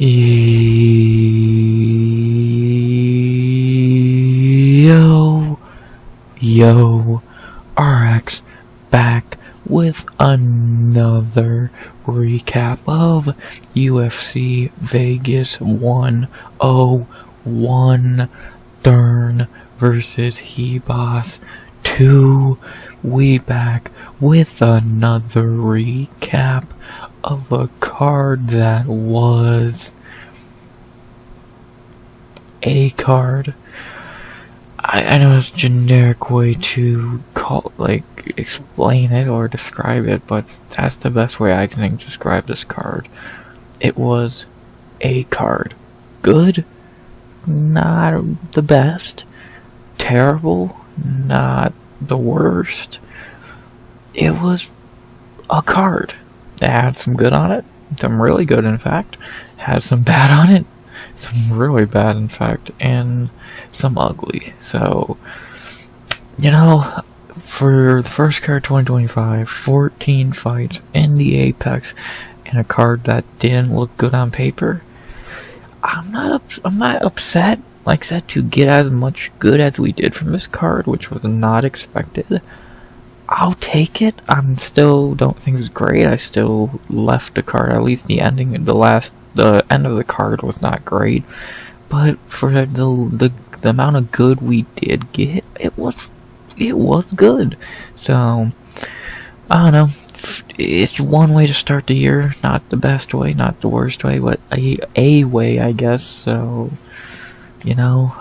Yo, RX back with another recap of UFC Vegas 101 Thurn versus Hebos 2. We back with another recap of a card that was a card. I know it's a generic way to explain it or describe it, but that's the best way I can think to describe this card. It was a card. Good, not the best. Terrible, not the worst. It was a card. It had some good on it, some really good in fact, had some bad on it, some really bad in fact, and some ugly. So, you know, for the first card 2025, 14 fights in the Apex, and a card that didn't look good on paper, I'm not upset, like I said, to get as much good as we did from this card, which was not expected. I'll take it. I'm still don't think it was great. I still left the card, at least the ending, the end of the card was not great. But for the amount of good we did get, it was good. So, I don't know. It's one way to start the year. Not the best way, not the worst way, but a way, I guess. So, you know,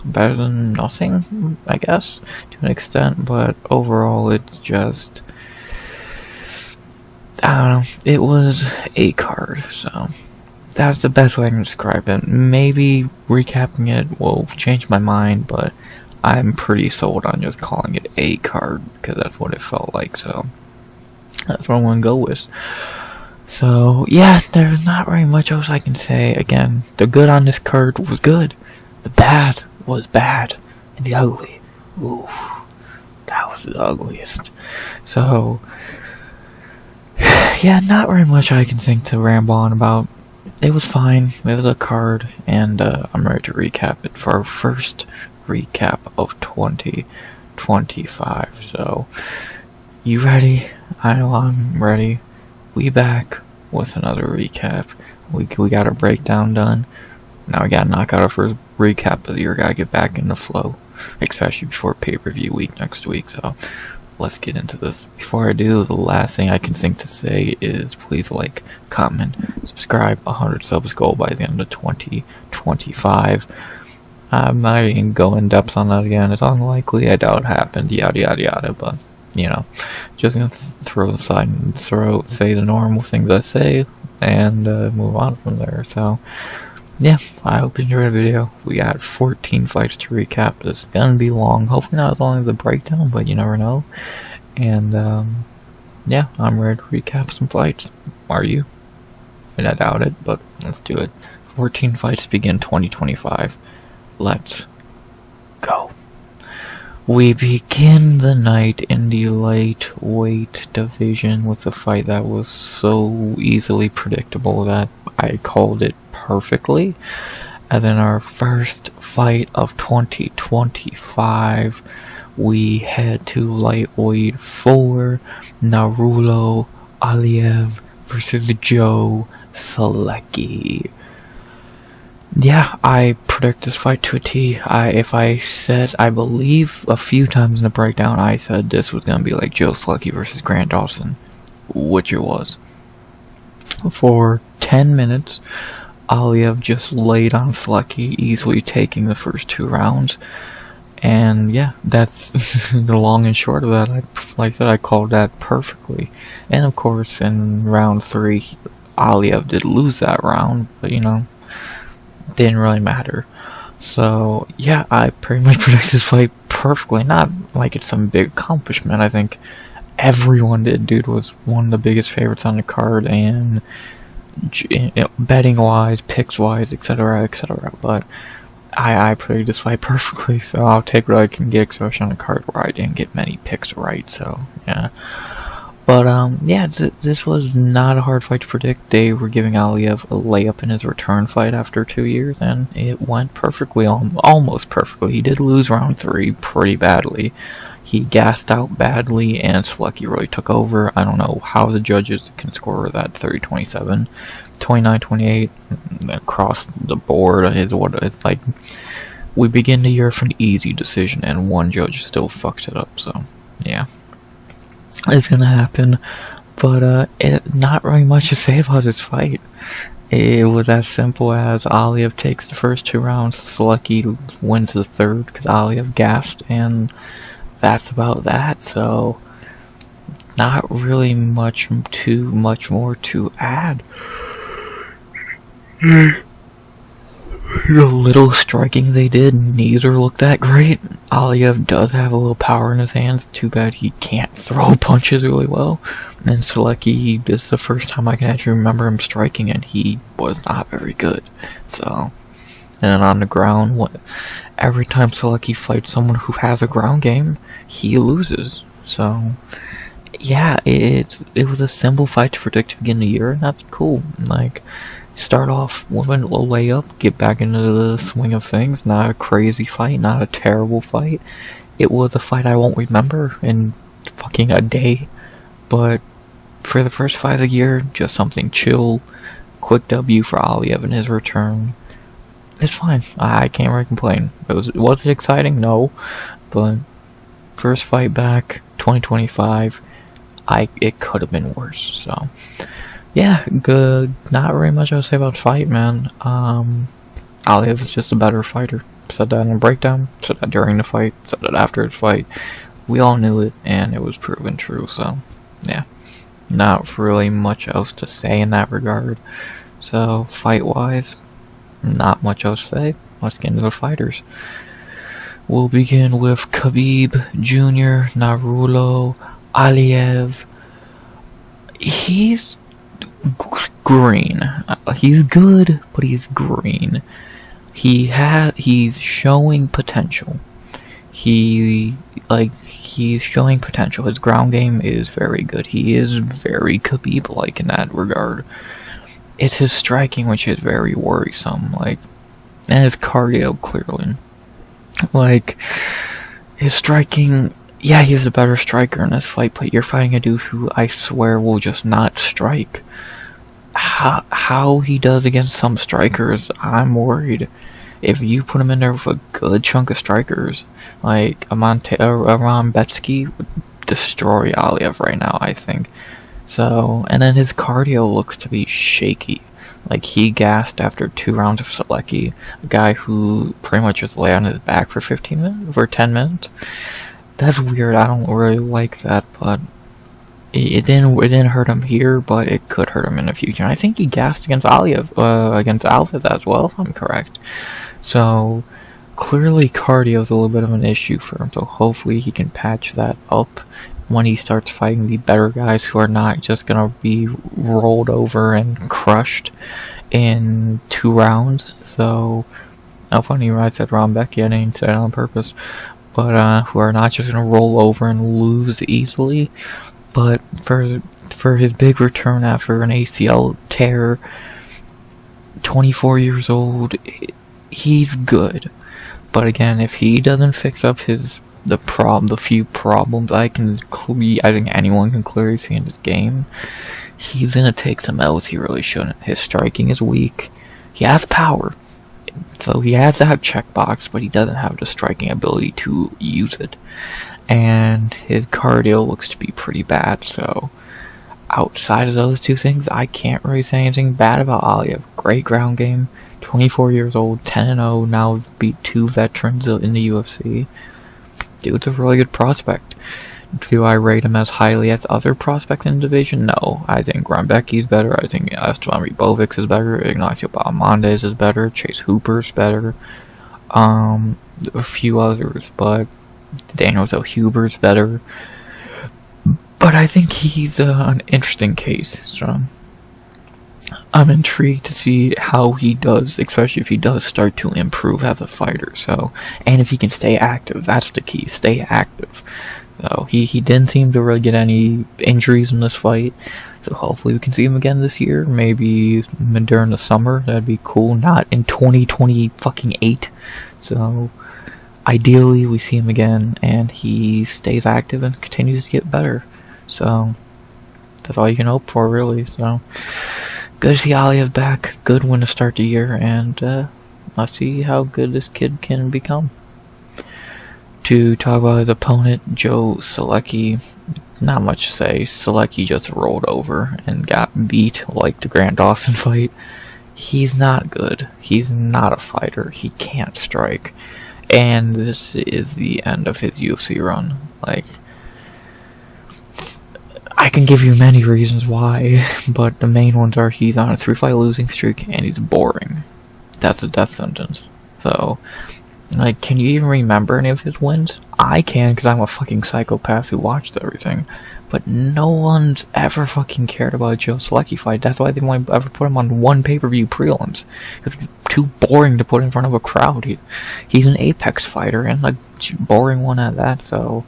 better than nothing, I guess, to an extent, but overall it's just, I don't know, it was a card, so that's the best way I can describe it. Maybe recapping it will change my mind, but I'm pretty sold on just calling it a card, because that's what it felt like, so that's what I'm going to go with. So, yeah, there's not very much else I can say. Again, the good on this card was good, the bad was bad, and the ugly, ooh, that was the ugliest. So, yeah, not very much I can think to ramble on about. It was fine, it was a card, and I'm ready to recap it for our first recap of 2025. So, you ready? I know I'm ready. We back with another recap. We got our breakdown done. Now we gotta knock out our first recap of the year. Gotta get back in the flow, especially before pay-per-view week next week. So let's get into this. Before I do, the last thing I can think to say is please like, comment, subscribe. 100 subs goal by the end of 2025. I'm not even going in depth on that again. It's unlikely. I doubt it happened. Yada yada yada. But you know, just gonna throw aside and say the normal things I say and move on from there. So. Yeah, I hope you enjoyed the video. We got 14 fights to recap. It's gonna be long. Hopefully not as long as the breakdown, but you never know. And, yeah, I'm ready to recap some fights. Are you? And I doubt it, but let's do it. 14 fights begin 2025. Let's go. We begin the night in the lightweight division with a fight that was so easily predictable that I called it perfectly. And then our first fight of 2025, we head to lightweight for Nurullo Aliev versus Joe Solecki. Yeah, I predict this fight to a T. I believe a few times in the breakdown, I said this was gonna be like Joe Solecki versus Grant Dawson, which it was. For 10 minutes, Aliev just laid on Solecki, easily taking the first 2 rounds. And yeah, that's the long and short of that. Like I said, I called that perfectly. And of course, in round 3, Aliev did lose that round, but you know, didn't really matter. So yeah, I pretty much predicted this fight perfectly. Not like it's some big accomplishment. I think everyone did. Dude was one of the biggest favorites on the card, and betting wise, picks wise, etc., etc. But I predicted this fight perfectly, so I'll take what I can get, especially on a card where I didn't get many picks right. So yeah, But, yeah, this was not a hard fight to predict. They were giving Aliev a layup in his return fight after 2 years, and it went perfectly, almost perfectly. He did lose round 3 pretty badly. He gassed out badly, and Solecki really took over. I don't know how the judges can score that 30-27, 29-28, across the board. It's like, we begin the year with an easy decision, and one judge still fucked it up, so, yeah. It's gonna happen, but not really much to say about this fight. It was as simple as Aliev takes the first 2 rounds, Solecki wins the third because Aliev gassed, and that's about that. So not really much more to add. The little striking they did, neither looked that great. Aliev does have a little power in his hands. Too bad he can't throw punches really well. And Solecki, this is the first time I can actually remember him striking, and he was not very good. So, and on the ground, every time Solecki fights someone who has a ground game, he loses. So, yeah, it was a simple fight to predict to begin the year, and that's cool. Like, start off with a little layup, get back into the swing of things. Not a crazy fight, not a terrible fight. It was a fight I won't remember in fucking a day, but for the first fight of the year, just something chill. Quick W for Aliev in his return. It's fine. I can't really complain. Was it exciting? No, but first fight back, 2025. It could have been worse. So. Yeah, good. Not very much to say about the fight, man. Aliev is just a better fighter. Said that in the breakdown, said that during the fight, said that after the fight. We all knew it, and it was proven true, so, yeah. Not really much else to say in that regard. So, fight-wise, not much else to say. Let's get into the fighters. We'll begin with Khabib Jr., Nurullo, Aliev. He's green. He's good, but he's green. He's showing potential. He's showing potential. His ground game is very good. He is very Khabib-like in that regard. It's his striking which is very worrisome, and his cardio, clearly. His striking, yeah, he's a better striker in this fight, but you're fighting a dude who I swear will just not strike. How he does against some strikers, I'm worried. If you put him in there with a good chunk of strikers, like Aram Betsky would destroy Aliev right now, I think. So, and then his cardio looks to be shaky. He gassed after 2 rounds of Solecki, a guy who pretty much just lay on his back for 10 minutes. That's weird. I don't really like that, but it didn't hurt him here, but it could hurt him in the future. And I think he gassed against Aliev, against Alves as well, if I'm correct. So clearly cardio is a little bit of an issue for him. So hopefully he can patch that up when he starts fighting the better guys who are not just gonna be rolled over and crushed in 2 rounds. So, how funny I said Ron Becky, I didn't say it on purpose. But who are not just gonna roll over and lose easily. But for his big return after an ACL tear, 24 years old, he's good. But again, if he doesn't fix up the few problems I think anyone can clearly see in his game, he's gonna take some L's he really shouldn't. His striking is weak. He has power, so he has that checkbox, but he doesn't have the striking ability to use it. And his cardio looks to be pretty bad, so outside of those 2 things, I can't really say anything bad about Aliev. Great ground game, 24 years old, 10-0, now beat 2 veterans in the UFC. Dude's a really good prospect. Do I rate him as highly as other prospects in the division? No. I think Grambecki's better, I think Esteban Ribovics is better, Ignacio Bahamondes is better, Chase Hooper's better, a few others, but Daniel Zellhuber's better. But I think he's an interesting case, so I'm intrigued to see how he does, especially if he does start to improve as a fighter. So, and if he can stay active, that's the key. Stay active. So he didn't seem to really get any injuries in this fight. So hopefully we can see him again this year. Maybe during the summer. That'd be cool. Not in 2028. So ideally we see him again and he stays active and continues to get better. So that's all you can hope for, really. So good to see Aliev back. Good win to start the year, and let's see how good this kid can become. To talk about his opponent, Joe Solecki, not much to say. Solecki just rolled over and got beat like the Grant Dawson fight. He's not good. He's not a fighter. He can't strike. And this is the end of his UFC run. Like, I can give you many reasons why, but the main ones are he's on a 3-fight losing streak and he's boring. That's a death sentence. So, like, can you even remember any of his wins? I can, because I'm a fucking psychopath who watched everything. But no one's ever fucking cared about a Joe Solecki fight. That's why they won't ever put him on one pay-per-view prelims. Because he's too boring to put in front of a crowd. He's an Apex fighter, and a boring one at that, so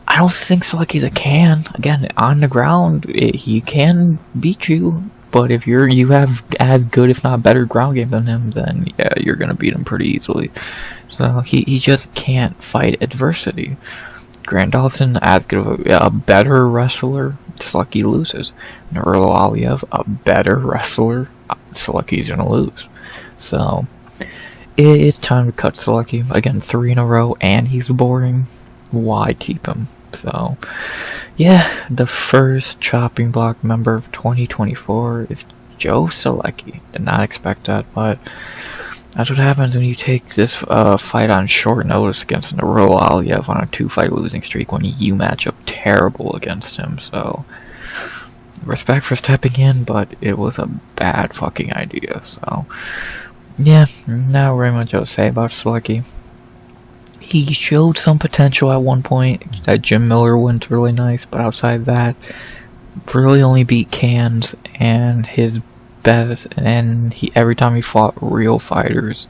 I don't think Solecki's a can. Again, on the ground, he can beat you. But if you have as good, if not better, ground game than him, then yeah, you're gonna beat him pretty easily. So he just can't fight adversity. Grant Dawson, as good of a better wrestler, Solecki loses. Nurullo Aliev, a better wrestler, Solecki's gonna lose. So it's time to cut Solecki. Again, 3 in a row, and he's boring. Why keep him? So, yeah, the first chopping block member of 2024 is Joe Solecki. Did not expect that, but that's what happens when you take this fight on short notice against Nurullo Aliev on a 2-fight losing streak when you match up terrible against him. So, respect for stepping in, but it was a bad fucking idea. So, yeah, not very much else to say about Solecki. He showed some potential at one point. That Jim Miller win's really nice, but outside that, really only beat cans and his best. And every time he fought real fighters,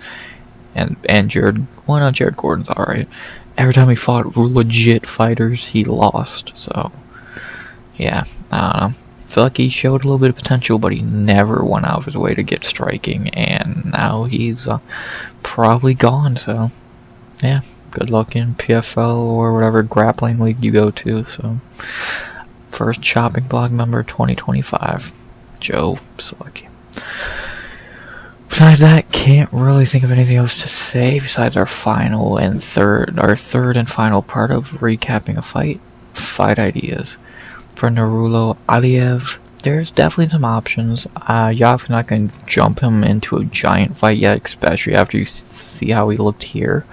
and Jared Gordon's alright. Every time he fought legit fighters, he lost. So yeah, I don't know. I feel like he showed a little bit of potential, but he never went out of his way to get striking, and now he's probably gone. So yeah. Good luck in PFL or whatever grappling league you go to. So, first chopping block member 2025, Joe Solecki. Besides that, can't really think of anything else to say besides our third and final part of recapping a fight ideas. For Nurullo Aliev, there's definitely some options. You're not going to jump him into a giant fight yet, especially after you see how he looked here.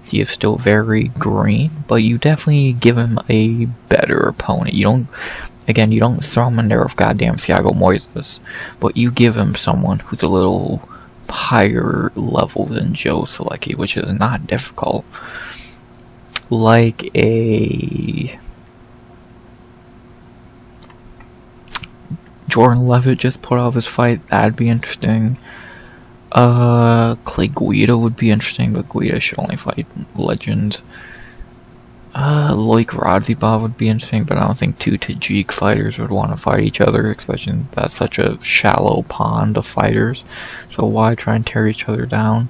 He is still very green, but you definitely give him a better opponent. You don't throw him in there with goddamn Thiago Moisés, but you give him someone who's a little higher level than Joe Solecki, which is not difficult. Like a Jordan Levitt just put off his fight, that'd be interesting. Clay Guida would be interesting, but Guida should only fight legends. Loic Radzibov would be interesting, but I don't think two Tajik fighters would want to fight each other, especially that's such a shallow pond of fighters. So why try and tear each other down?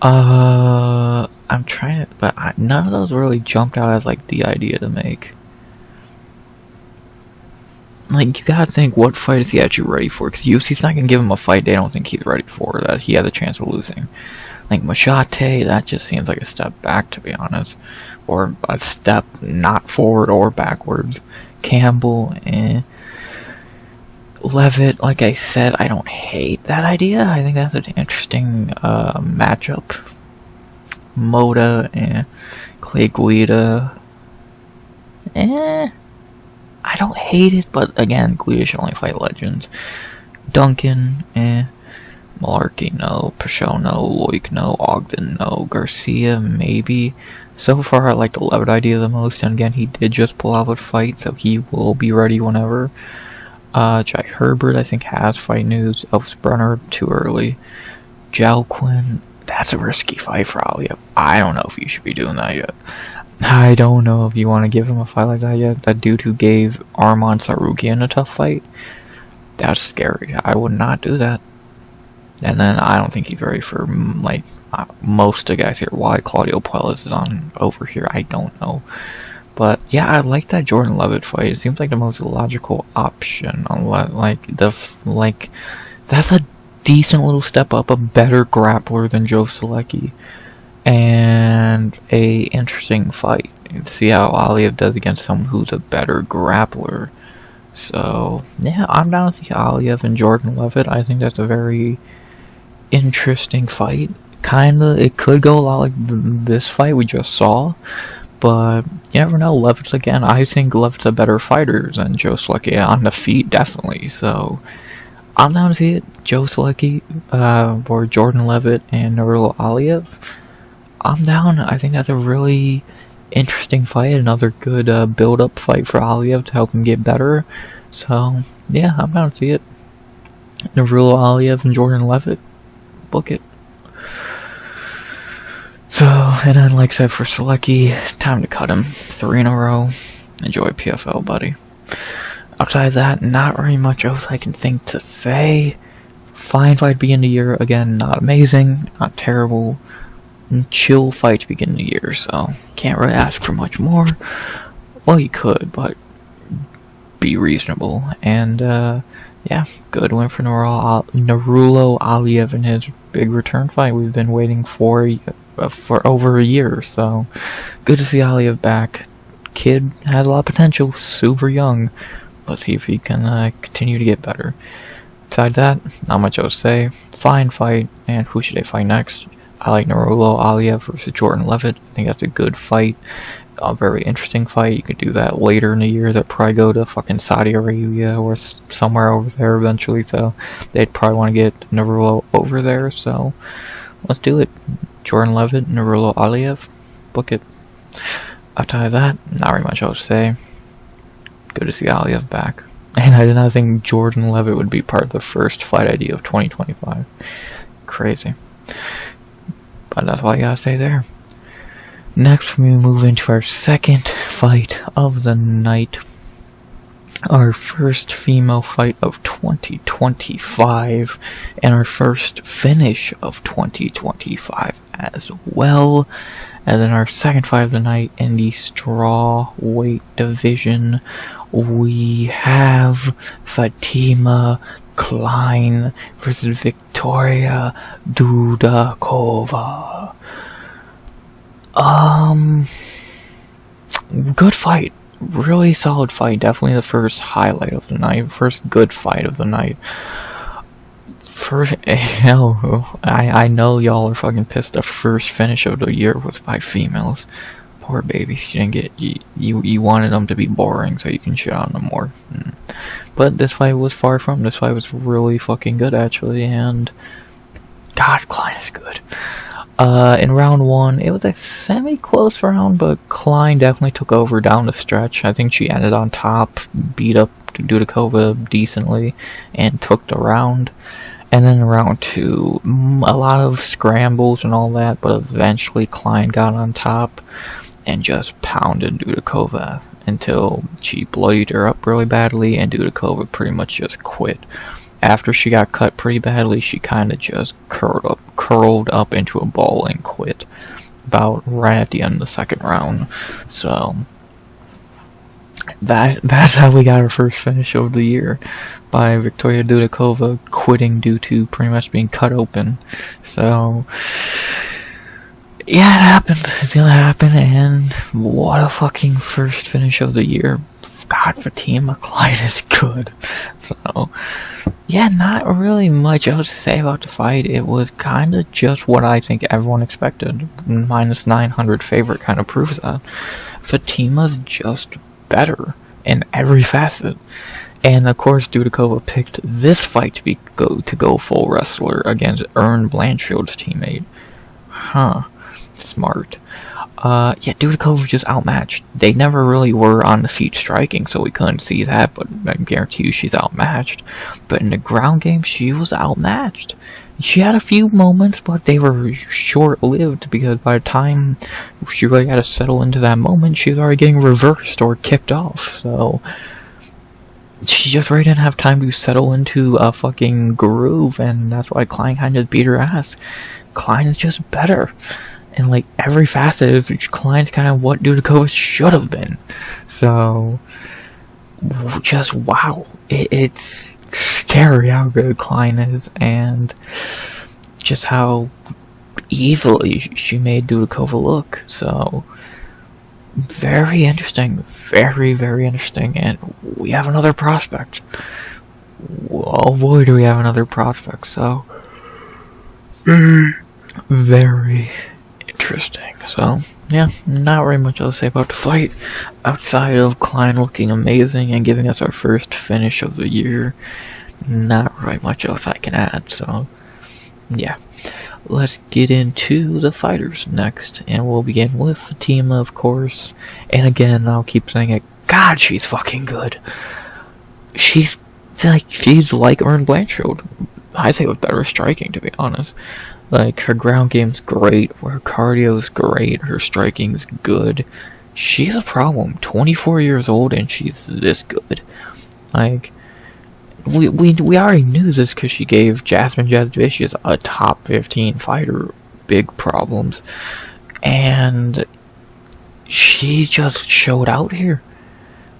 I'm trying to, but none of those really jumped out as like the idea to make. Like, you gotta think, what fight is he actually ready for? Because UFC's not gonna give him a fight they don't think he's ready for, that he has a chance of losing. Like, Machete, that just seems like a step back, to be honest. Or a step not forward or backwards. Campbell, Levitt, like I said, I don't hate that idea. I think that's an interesting matchup. Moda and Clay Guida. I don't hate it, but again, Guida should only fight legends. Duncan, Malarkey, no. Pashot, no. Loic, no. Ogden, no. Garcia, maybe. So far, I like the Levitt idea the most, and again, he did just pull out a fight, so he will be ready whenever. Jack Herbert, I think, has fight news. Elfsbrunner, too early. Jalquin, that's a risky fight for Aliev. I don't know if you should be doing that yet. I don't know if you want to give him a fight like that yet. That dude who gave Arman Tsarukyan a tough fight, that's scary. I would not do that. And then I don't think he's ready for, like, most of the guys here. Why Claudio Puelles is on over here, I don't know. But yeah, I like that Jordan Levitt fight. It seems like the most logical option. That's a decent little step up, a better grappler than Joe Solecki, and a interesting fight to see how Aliev does against someone who's a better grappler. So yeah, I'm down to see Aliev and Jordan Levitt. I think that's a very interesting fight. It could go a lot like this fight we just saw, but you never know. Levitt's, again, I think Levitt's a better fighter than Joe Solecki on the feet, definitely. So I'm down to see it. Joe Solecki or Jordan Levitt and Nurullo Aliev. I'm down. I think that's a really interesting fight. Another good build-up fight for Aliev to help him get better. So yeah, I'm down to see it. Nurullo Aliev and Jordan Levitt. Book it. So, and then like I said, for Solecki, time to cut him. 3 in a row. Enjoy PFL, buddy. Outside of that, not very much else I can think to say. Fine fight to begin the year. Again, not amazing, not terrible. Chill fight to begin the year, so can't really ask for much more. Well, you could, but be reasonable. And, yeah, good win for Nurullo Aliev in his big return fight we've been waiting for over a year, so good to see Aliev back. Kid had a lot of potential, super young. Let's see if he can continue to get better. Besides that, not much else to say. Fine fight, and who should they fight next? I like Nurullo Aliev versus Jordan Levitt. I think that's a good fight. A very interesting fight. You could do that later in the year. They'll probably go to fucking Saudi Arabia or somewhere over there eventually, so they'd probably want to get Nurullo over there, so let's do it. Jordan Levitt, Nurullo Aliev, book it. Outside of that, not very much else to say. Good to see Aliev back. And I did not think Jordan Levitt would be part of the first fight idea of 2025. Crazy. But that's all I gotta say there. Next, we move into our second fight of the night. Our first female fight of 2025, and our first finish of 2025 as well. And then our second fight of the night in the straw weight division, we have Fatima Kline versus Victoria Dudakova. Good fight. Really solid fight. Definitely the first highlight of the night. First good fight of the night. I know y'all are fucking pissed. The first finish of the year was by females. Poor babies. She didn't get you wanted them to be boring so you can shit on them more. But this fight was far from. This fight was really fucking good actually, and God, Kline is good. In round 1, it was a semi-close round, but Kline definitely took over down the stretch. I think she ended on top, beat up Dudakova decently, and took the round. And then in round 2, a lot of scrambles and all that, but eventually Kline got on top and just pounded Dudakova until she bloodied her up really badly, and Dudakova pretty much just quit. After she got cut pretty badly, she kind of just curled up into a ball and quit about right at the end of the second round. So that's how we got our first finish of the year, by Victoria Dudakova quitting due to pretty much being cut open. So yeah, it happened. It's gonna happen, and what a fucking first finish of the year. God, Fatima Kline is good. So yeah, not really much else to say about the fight. It was kind of just what I think everyone expected. Minus 900 favorite kind of proves that. Fatima's just better in every facet. And of course, Dudakova picked this fight to go full wrestler against Ern Blanchfield's teammate. smart. Yeah, Dudakova was just outmatched. They never really were on the feet striking, so we couldn't see that, but I guarantee you she's outmatched. But in the ground game, she was outmatched. She had a few moments, but they were short-lived, because by the time she really had to settle into that moment, she was already getting reversed or kicked off, so she just really didn't have time to settle into a fucking groove, and that's why Kline kind of beat her ass. Kline is just better. And like every facet of Kline's kind of what Dudakova should have been. So, just wow. It's scary how good Kline is, and just how evilly she made Dudakova look. So, very interesting. Very, very interesting. And we have another prospect. Oh boy, do we have another prospect. So, very interesting. So, yeah, not very much else to say about the fight outside of Kline looking amazing and giving us our first finish of the year. Not very much else I can add. So, yeah, let's get into the fighters next, and we'll begin with Fatima, of course. And again, I'll keep saying it. God, she's fucking good. She's like Erin Blanchfield. I say with better striking, to be honest. Like, her ground game's great, her cardio's great, her striking's good. She's a problem. 24 years old and she's this good. Like, we already knew this because she gave Jasmine Jasudavicius a top 15 fighter big problems. And she just showed out here.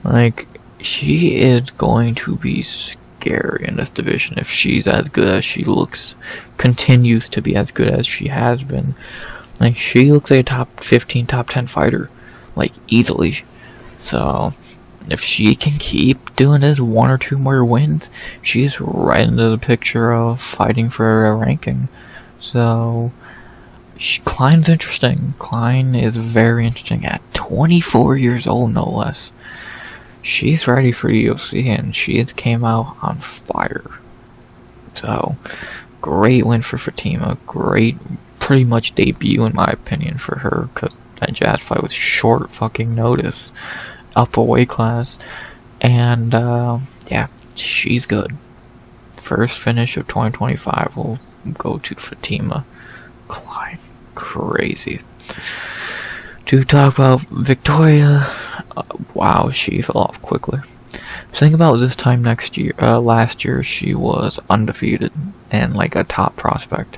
Like, she is going to be scary in this division if she's as good as she looks, continues to be as good as she has been. Like, she looks like a top 15, top 10 fighter, like, easily. So, if she can keep doing this, 1 or 2 more wins, she's right into the picture of fighting for a ranking. So, Kline's interesting. Kline is very interesting at 24 years old, no less. She's ready for the UFC, and she came out on fire. So, great win for Fatima. Great, pretty much debut, in my opinion, for her, because that Jazz fight was short fucking notice. Up a weight class. And, yeah, she's good. First finish of 2025 will go to Fatima. Kline. Crazy. To talk about Victoria, wow, she fell off quickly. Think about this time last year she was undefeated and like a top prospect.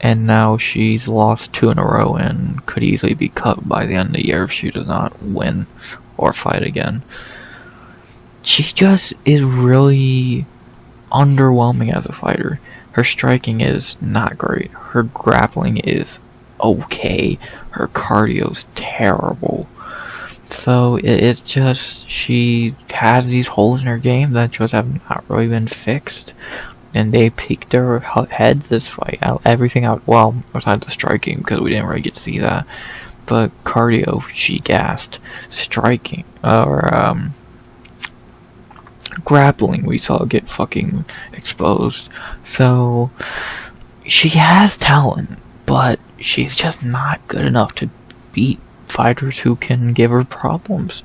And now she's lost 2 in a row and could easily be cut by the end of the year if she does not win or fight again. She just is really underwhelming as a fighter. Her striking is not great. Her grappling is okay. Her cardio's terrible. So it's just, she has these holes in her game that just have not really been fixed. And they peaked their head this fight. Everything out, well, besides the striking, because we didn't really get to see that. But cardio, she gassed. Striking, or grappling, we saw get fucking exposed. So, she has talent, but she's just not good enough to beat fighters who can give her problems.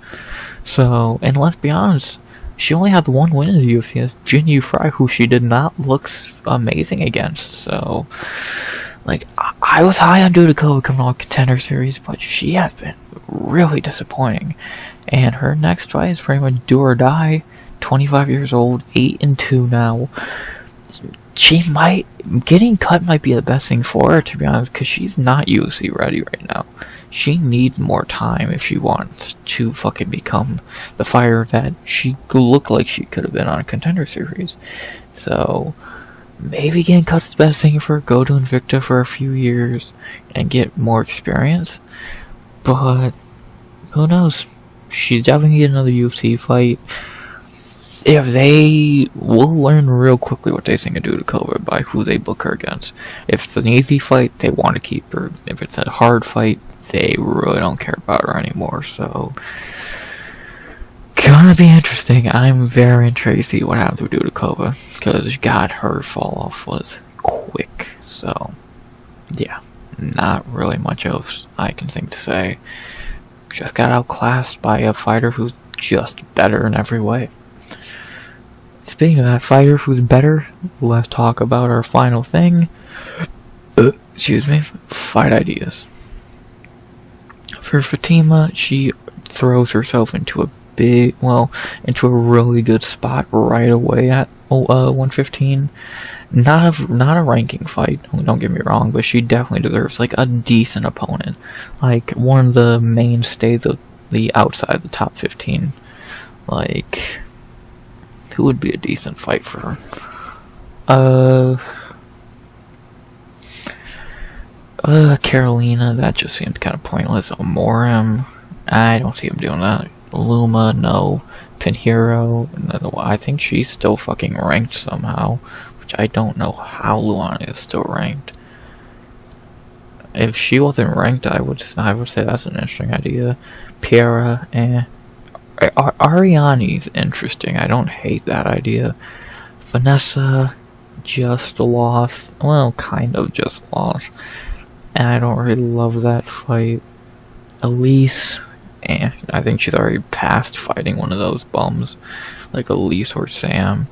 So, and let's be honest, she only had 1 win in the UFC against Jin Yu Fry, who she did not look amazing against. So, like, I was high on Dudakova coming on Contender Series, but she has been really disappointing. And her next fight is pretty much do or die. 25 years old, 8-2 now. Getting cut might be the best thing for her, to be honest, because she's not UFC ready right now. She needs more time if she wants to fucking become the fighter that she looked like she could have been on a Contender Series. So, maybe getting cut's the best thing for her. Go to Invicta for a few years and get more experience. But, who knows? She's definitely getting another UFC fight. If they will learn real quickly what they think of Dudakova by who they book her against. If it's an easy fight, they want to keep her. If it's a hard fight, they really don't care about her anymore. So, gonna be interesting. I'm very intrigued to see what happens with Dudakova, because God, her fall off was quick. So, yeah. not really much else I can think to say. Just got outclassed by a fighter who's just better in every way. Speaking of that fighter who's better, let's talk about our final thing. Excuse me, fight ideas. For Fatima, she throws herself into a into a really good spot right away at 115. Not a ranking fight, don't get me wrong, but she definitely deserves like a decent opponent, like one of the mainstays of the outside the top 15. Like, who would be a decent fight for her? Carolina, that just seems kind of pointless. Morim, I don't see him doing that. Luma, no. Pinheiro, no. I think she's still fucking ranked somehow, which I don't know how Luana is still ranked. If she wasn't ranked, I would say that's an interesting idea. Piera, Ariani's interesting. I don't hate that idea. Vanessa just lost. Well, kind of just lost. And I don't really love that fight. Elise, I think she's already past fighting one of those bums, like Elise or Sam.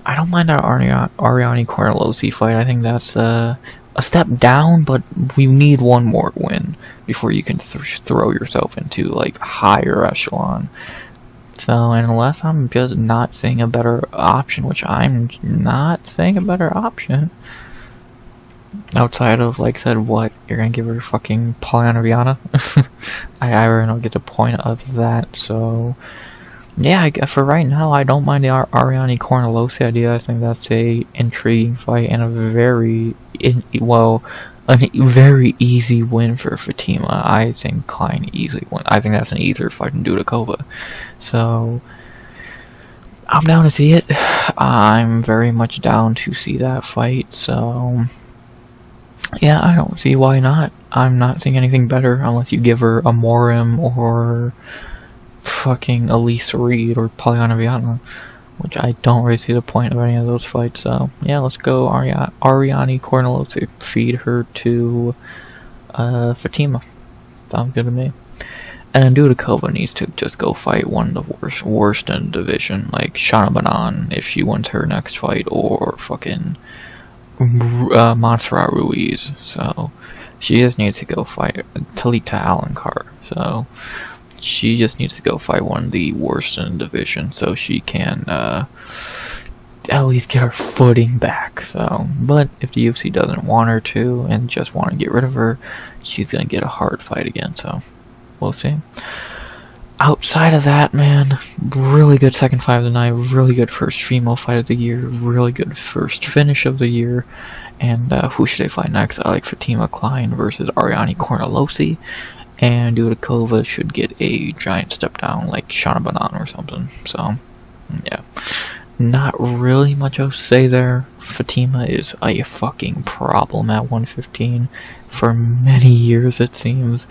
I don't mind that Ariani Cornellosi fight. I think that's a step down, but we need one more win before you can throw yourself into like higher echelon. So unless I'm just not seeing a better option, which I'm not seeing a better option, outside of, like I said, what, you're gonna give her fucking Polyana Viana? I really don't get the point of that, so yeah, for right now, I don't mind the Ariani Cornellosi idea. I think that's a intriguing fight and a very easy win for Fatima. I think Kline easily won. I think that's an easier fight than Dudakova. So I'm down to see it. I'm very much down to see that fight. So yeah, I don't see why not. I'm not seeing anything better unless you give her a Morim or fucking Elise Reed or Polyana Viana, which I don't really see the point of any of those fights. So yeah, let's go Ariani Cornellosi. Feed her to Fatima. Sounds good to me. And then Dudakova needs to just go fight one of the worst in the division, like Shana Banan if she wins her next fight, or fucking Montserrat Ruiz. So she just needs to go fight Talita Alencar. So she just needs to go fight one of the worst in the division so she can at least get her footing back. So, but if the UFC doesn't want her to and just want to get rid of her, she's gonna get a hard fight again. So we'll see. Outside of that, man, really good second fight of the night, really good first female fight of the year, really good first finish of the year. And who should they fight next? I like Fatima Kline versus Ariani Cornellosi. And Dudakova should get a giant step down like Shana Banan or something. So, yeah. Not really much else to say there. Fatima is a fucking problem at 115. For many years, it seems.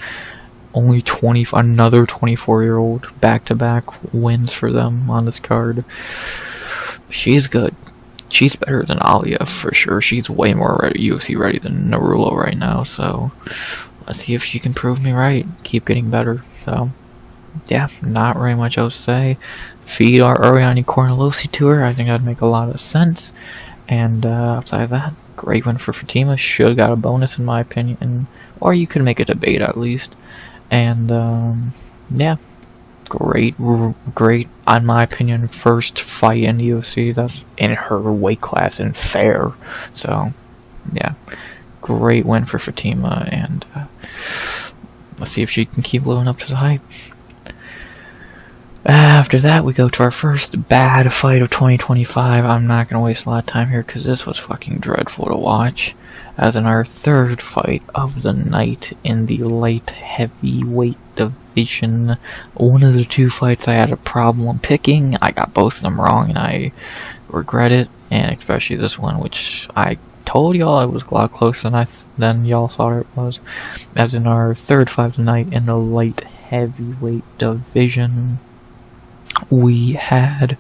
Only another 24-year-old back-to-back wins for them on this card. She's good. She's better than Aliev for sure. She's way more UFC ready than Nurullo right now, so let's see if she can prove me right. Keep getting better. So, yeah, not very much else to say. Feed our Ariani Cornellosi to her. I think that'd make a lot of sense. And outside of that, great win for Fatima. Should have got a bonus in my opinion. Or you could make a debate at least. And, yeah. Great, in my opinion, first fight in the UFC that's in her weight class and fair. So, yeah. Great win for Fatima, and let's see if she can keep living up to the hype. After that, we go to our first bad fight of 2025. I'm not going to waste a lot of time here because this was fucking dreadful to watch. As in our third fight of the night in the light heavyweight division. One of the two fights I had a problem picking. I got both of them wrong and I regret it. And especially this one, which I told y'all I was a lot closer than y'all thought it was. As in our third fight of the night in the light heavyweight division, we had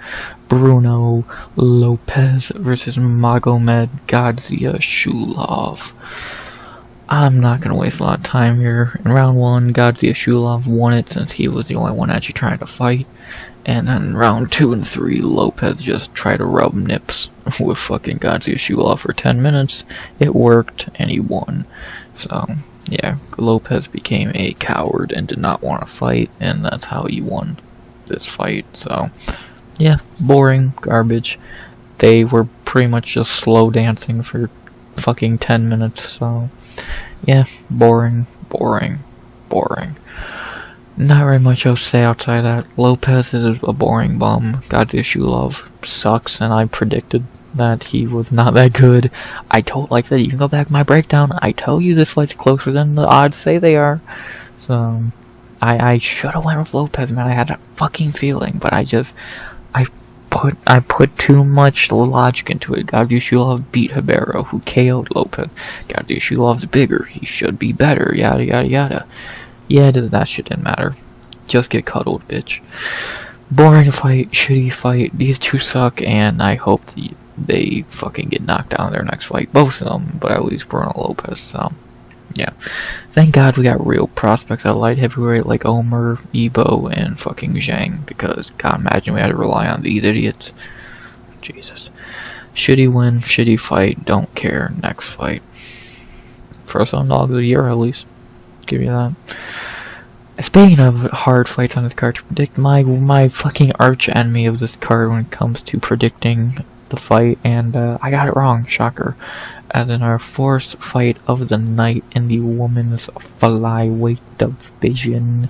Bruno Lopes versus Magomed Gadzhiyasulov. I'm not gonna waste a lot of time here. In round 1, Gadzhiyasulov won it since he was the only one actually trying to fight. And then round 2 and 3, Lopes just tried to rub nips with fucking Gadzhiyasulov for 10 minutes. It worked, and he won. So, yeah, Lopes became a coward and did not want to fight, and that's how he won this fight. So, yeah, boring, garbage. They were pretty much just slow dancing for fucking 10 minutes, so, yeah, boring. Not very much else to say outside that. Lopes is a boring bum. Gadzhiyasulov sucks, and I predicted that he was not that good. I told, like that, you can go back to my breakdown. I tell you this fight's closer than the odds say they are. So, I should have went with Lopes, man. I had a fucking feeling, but I put too much logic into it. Gadzhiyasulov beat Ribeiro, who KO'd Lopes. Gadzhiyasulov's bigger. He should be better. Yada yada yada. Yeah, that shit didn't matter. Just get cuddled, bitch. Boring fight, shitty fight. These two suck, and I hope they fucking get knocked down in their next fight. Both of them, but at least Bruno Lopes, so. Yeah. Thank God we got real prospects at light heavyweight like Omer, Ebo, and fucking Zhang, because, God, imagine we had to rely on these idiots. Jesus. Shitty win, shitty fight, don't care, next fight. First underdog of the year, at least. Give you that. Speaking of hard fights on this card to predict, my fucking arch enemy of this card when it comes to predicting the fight, and I got it wrong, shocker. As in our fourth fight of the night in the women's flyweight division,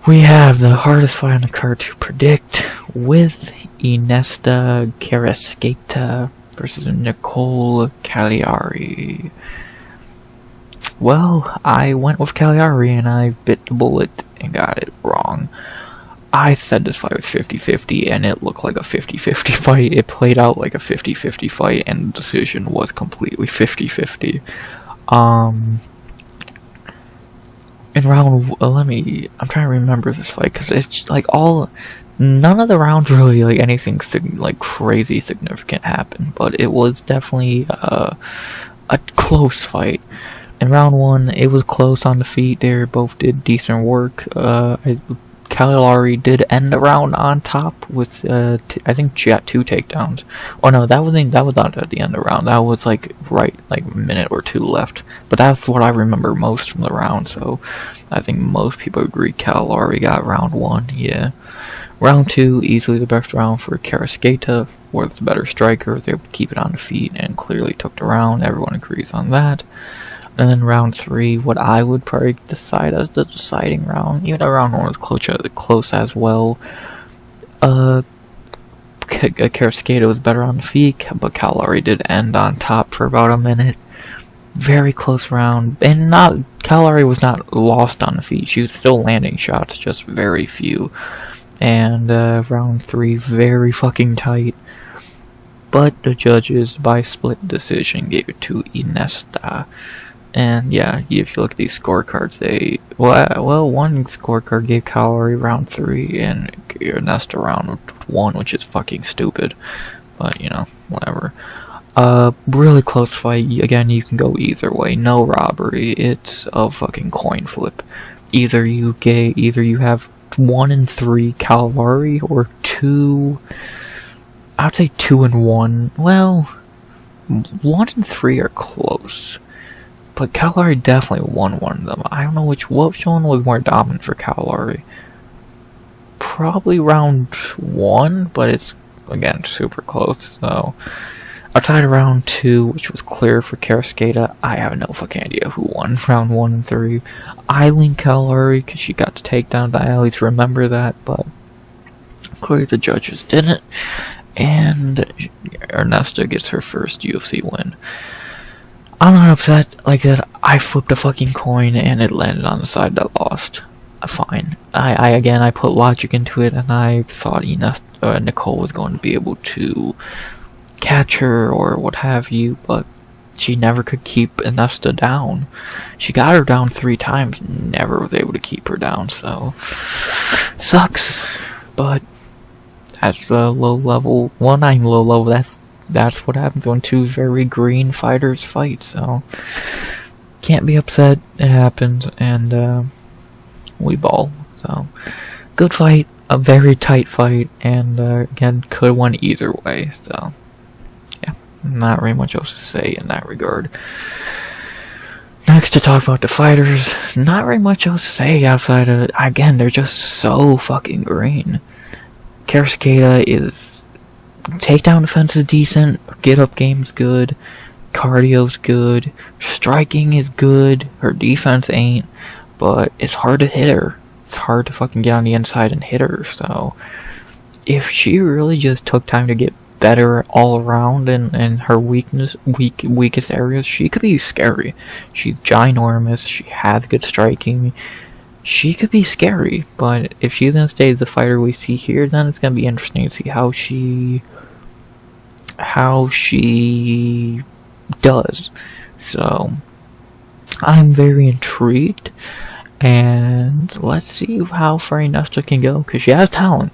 we have the hardest fight on the card to predict with Ernesta Kareckaite versus Nicolle Caliari. Well, I went with Caliari and I bit the bullet and got it wrong. I said this fight was 50-50 and it looked like a 50-50 fight. It played out like a 50-50 fight and the decision was completely 50-50. In round, I'm trying to remember this fight because it's like none of the rounds really like anything like crazy significant happened, but it was definitely a close fight. In round 1, it was close on the feet. They both did decent work. Caliari did end the round on top with, I think she got 2 takedowns. Oh no, that was not at the end of the round. That was like a minute or 2 left. But that's what I remember most from the round. So I think most people agree Caliari got round 1. Yeah. Round 2, easily the best round for Kareckaite. Was the better striker. They were able to keep it on the feet and clearly took the round. Everyone agrees on that. And then round 3, what I would probably decide as the deciding round, even though round 1 was close as well. Kareckaite was better on the feet, but Caliari did end on top for about a minute. Very close round, and Caliari was not lost on the feet. She was still landing shots, just very few. And round 3, very fucking tight. But the judges, by split decision, gave it to Ernesta. And yeah, if you look at these scorecards, one scorecard gave Caliari round 3 and Ernesta round 1, which is fucking stupid. But, you know, whatever. Really close fight. Again, you can go either way. No robbery. It's a fucking coin flip. Either you have 1 and 3 Caliari, or 2... I would say 2 and 1. Well, 1 and 3 are close. But Caliari definitely won one of them. I don't know which one was more dominant for Caliari. Probably round 1, but it's, again, super close. So, outside of round 2, which was clear for Kareckaite, I have no fucking idea who won round 1 and 3. I lean Caliari because she got to take down. I at least remember that, but clearly the judges didn't. And Ernesta gets her first UFC win. I'm not upset. Like that, I flipped a fucking coin and it landed on the side that lost. Fine. I put logic into it, and I thought Nicolle was going to be able to catch her or what have you, but she never could keep Ernesta down. She got her down 3 times, never was able to keep her down, so sucks. But that's the low level. Well, not even low level. That's what happens when 2 very green fighters fight. So can't be upset, it happens, and we ball. So, good fight, a very tight fight, and again, could have won either way, so yeah, not very much else to say in that regard. Next, to talk about the fighters, not very much else to say outside of, again, they're just so fucking green. Kareckaite is, takedown defense is decent, get up game's good, cardio's good, striking is good, her defense ain't, but it's hard to hit her. It's hard to fucking get on the inside and hit her, so if she really just took time to get better all around in her weakest areas, she could be scary. She's ginormous, she has good striking, she could be scary, but if she's gonna stay the fighter we see here, then it's gonna be interesting to see how she does. So I'm very intrigued, and let's see how far Ernesta can go, because she has talent.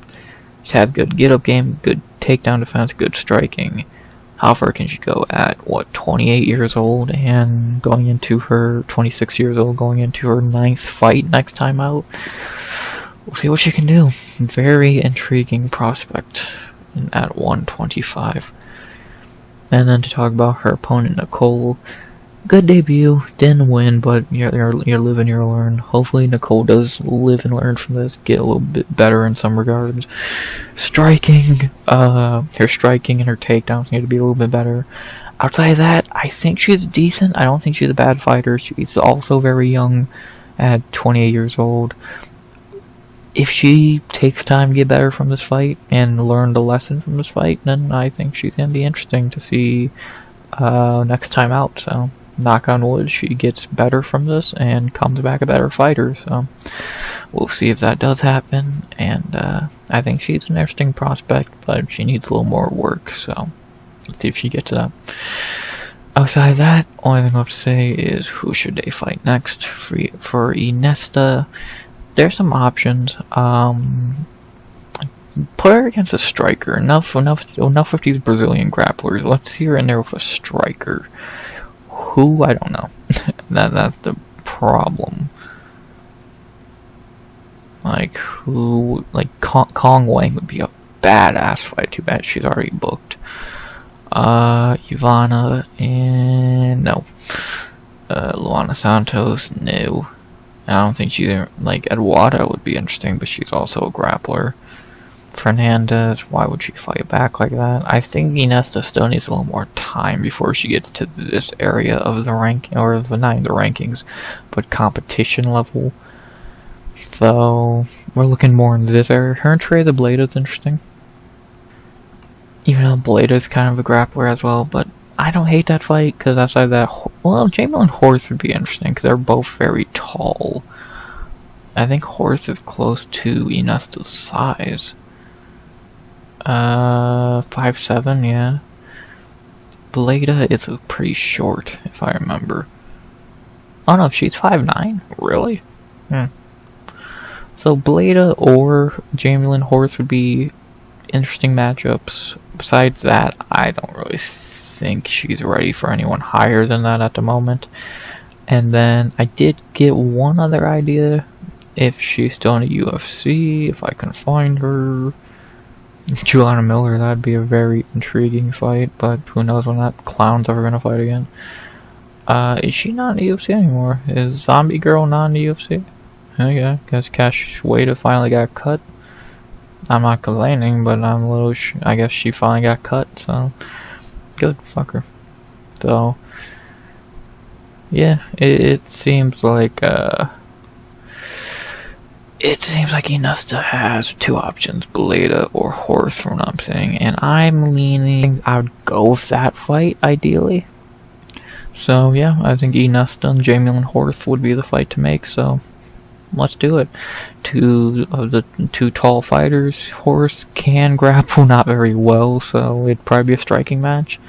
She has good get up game, good takedown defense, good striking. How far can she go at, 28 years old, and going into her 26 years old, going into her 9th fight next time out? We'll see what she can do. Very intriguing prospect at 125. And then to talk about her opponent, Nicolle. Good debut, didn't win, but you live and you learn. Hopefully Nicolle does live and learn from this, get a little bit better in some regards. Striking, her striking and her takedowns need to be a little bit better. Outside of that, I think she's decent. I don't think she's a bad fighter. She's also very young at 28 years old. If she takes time to get better from this fight and learn the lesson from this fight, then I think she's going to be interesting to see next time out. So, knock on wood, she gets better from this and comes back a better fighter. So, we'll see if that does happen. And I think she's an interesting prospect, but she needs a little more work. So, let's see if she gets that. Outside of that, only thing I have to say is who should they fight next? For Ernesta, there's some options. Put her against a striker. Enough of these Brazilian grapplers. Let's see her in there with a striker. Who? I don't know. That's the problem. Like, who? Like, Kong Wang would be a badass fight. Too bad she's already booked. Ivana, and no. Luana Santos, no. I don't think she, like, Eduarda would be interesting, but she's also a grappler. Fernandez, why would she fight back like that? I think Ernesta still needs a little more time before she gets to this area of the rank, or not the rankings, but competition level. So, we're looking more in this area. Her and Trey the Blade is interesting. Even though Blade is kind of a grappler as well, but I don't hate that fight, because outside that, well, Jamil and Horse would be interesting, because they're both very tall. I think Horse is close to Ernesta's size. 5'7", yeah. Bleda is pretty short, if I remember. Oh no, she's 5'9"? Really? So Bleda or Jamil and Horse would be interesting matchups. Besides that, I don't really think she's ready for anyone higher than that at the moment. And then I did get one other idea. If she's still in the UFC, if I can find her, Juliana Miller, that'd be a very intriguing fight, but who knows when that clown's ever gonna fight again. Is she not in the UFC anymore? Is Zombie Girl not in the UFC? Okay, guess Cash Wade finally got cut. I'm not complaining, but I'm a little I guess she finally got cut, so good, fuck her. So yeah, it seems like Ernesta has two options, Bleda or Horse, from what I'm saying, and I'm leaning I would go with that fight ideally. So yeah, I think Ernesta and Jamil and Horse would be the fight to make, so let's do it. Two of the two tall fighters. Horse can grapple, not very well, so it'd probably be a striking match.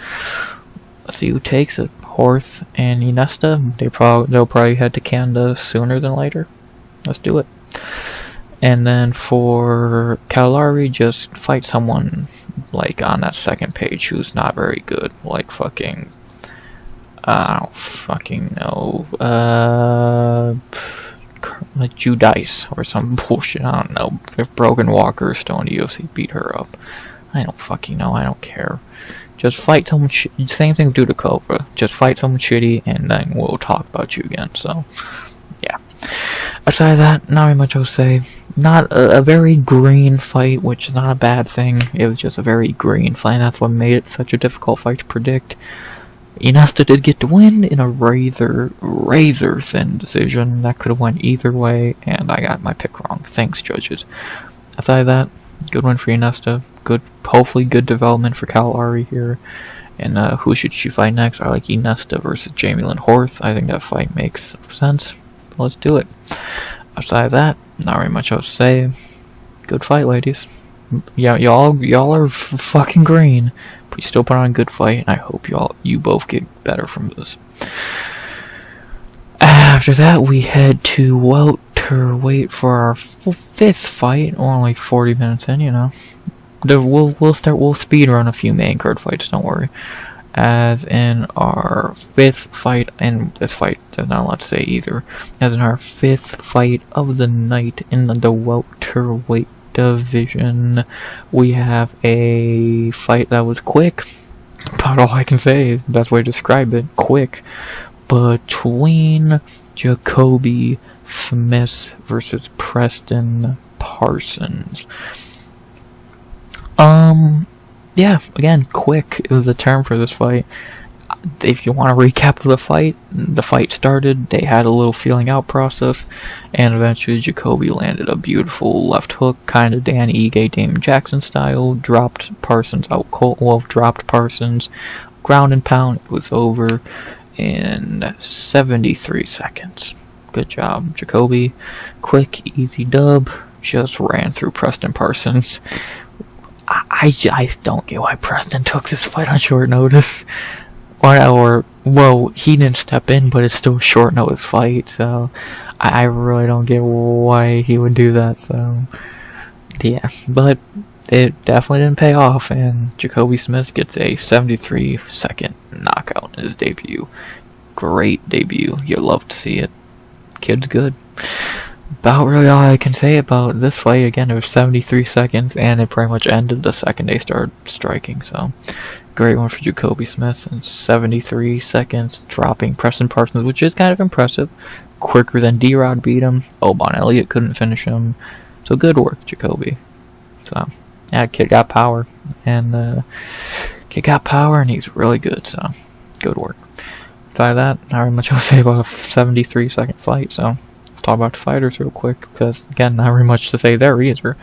Let's see who takes it. Horse and Ernesta. They'll probably head to Canada sooner than later. Let's do it. And then for Caliari, just fight someone like on that second page who's not very good, like fucking I don't fucking know. Like Judice or some bullshit. I don't know. If Broken Walker is still in the UFC, beat her up. I don't fucking know. I don't care. Just fight someone. Same thing with Dudakova. Just fight someone shitty, and then we'll talk about you again. So, yeah. Aside of that, not very much I'll say. Not a very green fight, which is not a bad thing. It was just a very green fight, and that's what made it such a difficult fight to predict. Ernesta did get to win in a razor thin decision. That could have went either way, and I got my pick wrong. Thanks, judges. Aside of that, good win for Ernesta. Hopefully good development for Caliari here. And who should she fight next? I like Ernesta versus Jamie Lynn Horth. I think that fight makes sense. Let's do it. Outside of that, not very much else to say. Good fight, ladies. Yeah, y'all are fucking green, but you still put on a good fight, and I hope you both get better from this. After that, we head to welterweight for our fifth fight. Only 40 minutes in, you know. We'll speed run a few main card fights. Don't worry. As in our fifth fight, and this fight there's not a lot to say either. As in our fifth fight of the night in the welterweight division, we have a fight that was quick. About all I can say. Best way to describe it, quick. Between Jacobe Smith versus Preston Parsons. Yeah, again, quick is the term for this fight. If you want to recap the fight started, they had a little feeling out process, and eventually Jacobe landed a beautiful left hook, kind of Dan Ige, Damon Jackson style, dropped Parsons out cold, dropped Parsons, ground and pound. It was over in 73 seconds. Good job, Jacobe. Quick, easy dub, just ran through Preston Parsons. I don't get why Preston took this fight on short notice. Well, he didn't step in, but it's still a short notice fight, so I really don't get why he would do that, so yeah. But it definitely didn't pay off, and Jacobe Smith gets a 73-second knockout in his debut. Great debut. You love to see it. Kid's good. About really all I can say about this fight. Again, it was 73 seconds, and it pretty much ended the second they started striking, so great one for Jacobe Smith in 73 seconds, dropping Preston Parsons, which is kind of impressive. Quicker than D-Rod beat him. Obon Elliott couldn't finish him, so good work, Jacobe. So, yeah, kid got power, and he's really good, so good work. Besides that, not very much I'll say about a 73-second fight, so let's talk about the fighters real quick, because, again, not very much to say there either.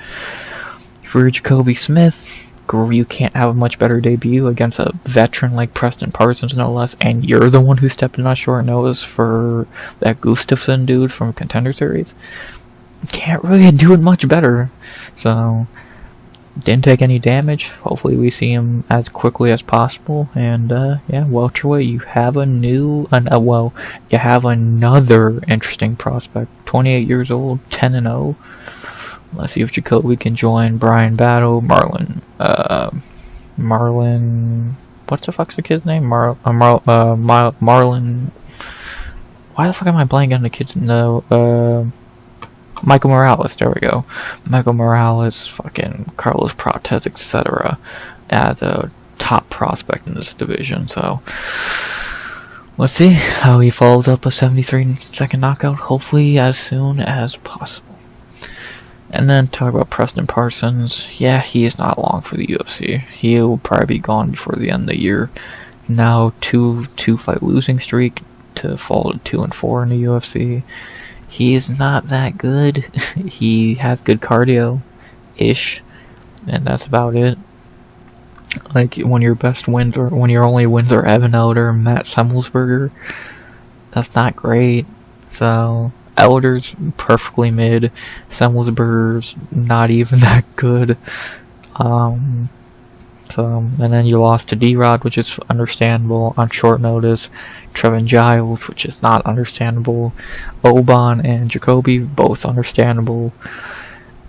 For Jacobe Smith, you can't have a much better debut against a veteran like Preston Parsons, no less, and you're the one who stepped in on short notice for that Gustafsson dude from Contender Series. Can't really do it much better. So, didn't take any damage. Hopefully we see him as quickly as possible. And, yeah, welterweight, you have you have another interesting prospect. 28 years old, 10-0. Let's see if Jacobe can join Brian Battle, Marlon, what's the fuck's the kid's name? Marlon, why the fuck am I blanking on the kid's name? Michael Morales, there we go. Michael Morales, fucking Carlos Prates, etc. as a top prospect in this division, so let's see how he follows up a 73-second knockout, hopefully as soon as possible. And then talk about Preston Parsons. Yeah, he is not long for the UFC. He will probably be gone before the end of the year. Now, two-fight losing streak to fall to 2-4 in the UFC. He is not that good. He has good cardio-ish, and that's about it. Like, when your only wins are Evan Elder and Matt Semmelsberger, that's not great. So, Elder's perfectly mid. Semmelsberger's not even that good. And then you lost to D-Rod, which is understandable on short notice. Trevin Giles, which is not understandable. Obon and Jacobe, both understandable.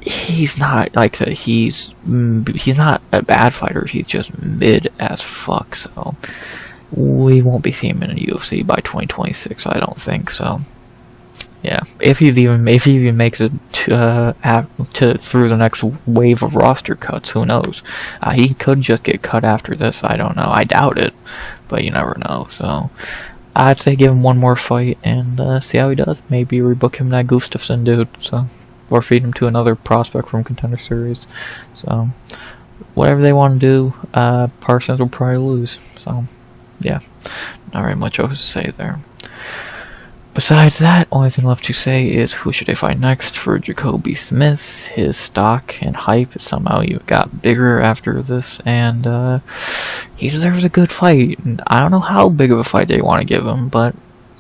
He's not he's not a bad fighter. He's just mid as fuck. So we won't be seeing him in the UFC by 2026. I don't think so. Yeah, if he even makes it to through the next wave of roster cuts, who knows? He could just get cut after this. I don't know. I doubt it, but you never know. So I'd say give him one more fight and see how he does. Maybe rebook him that Gustafsson dude. So, or feed him to another prospect from Contender Series. So whatever they want to do, Parsons will probably lose. So yeah, not very much else to say there. Besides that, only thing left to say is who should they fight next for Jacobe Smith. His stock and hype somehow got bigger after this, and he deserves a good fight. And I don't know how big of a fight they want to give him, but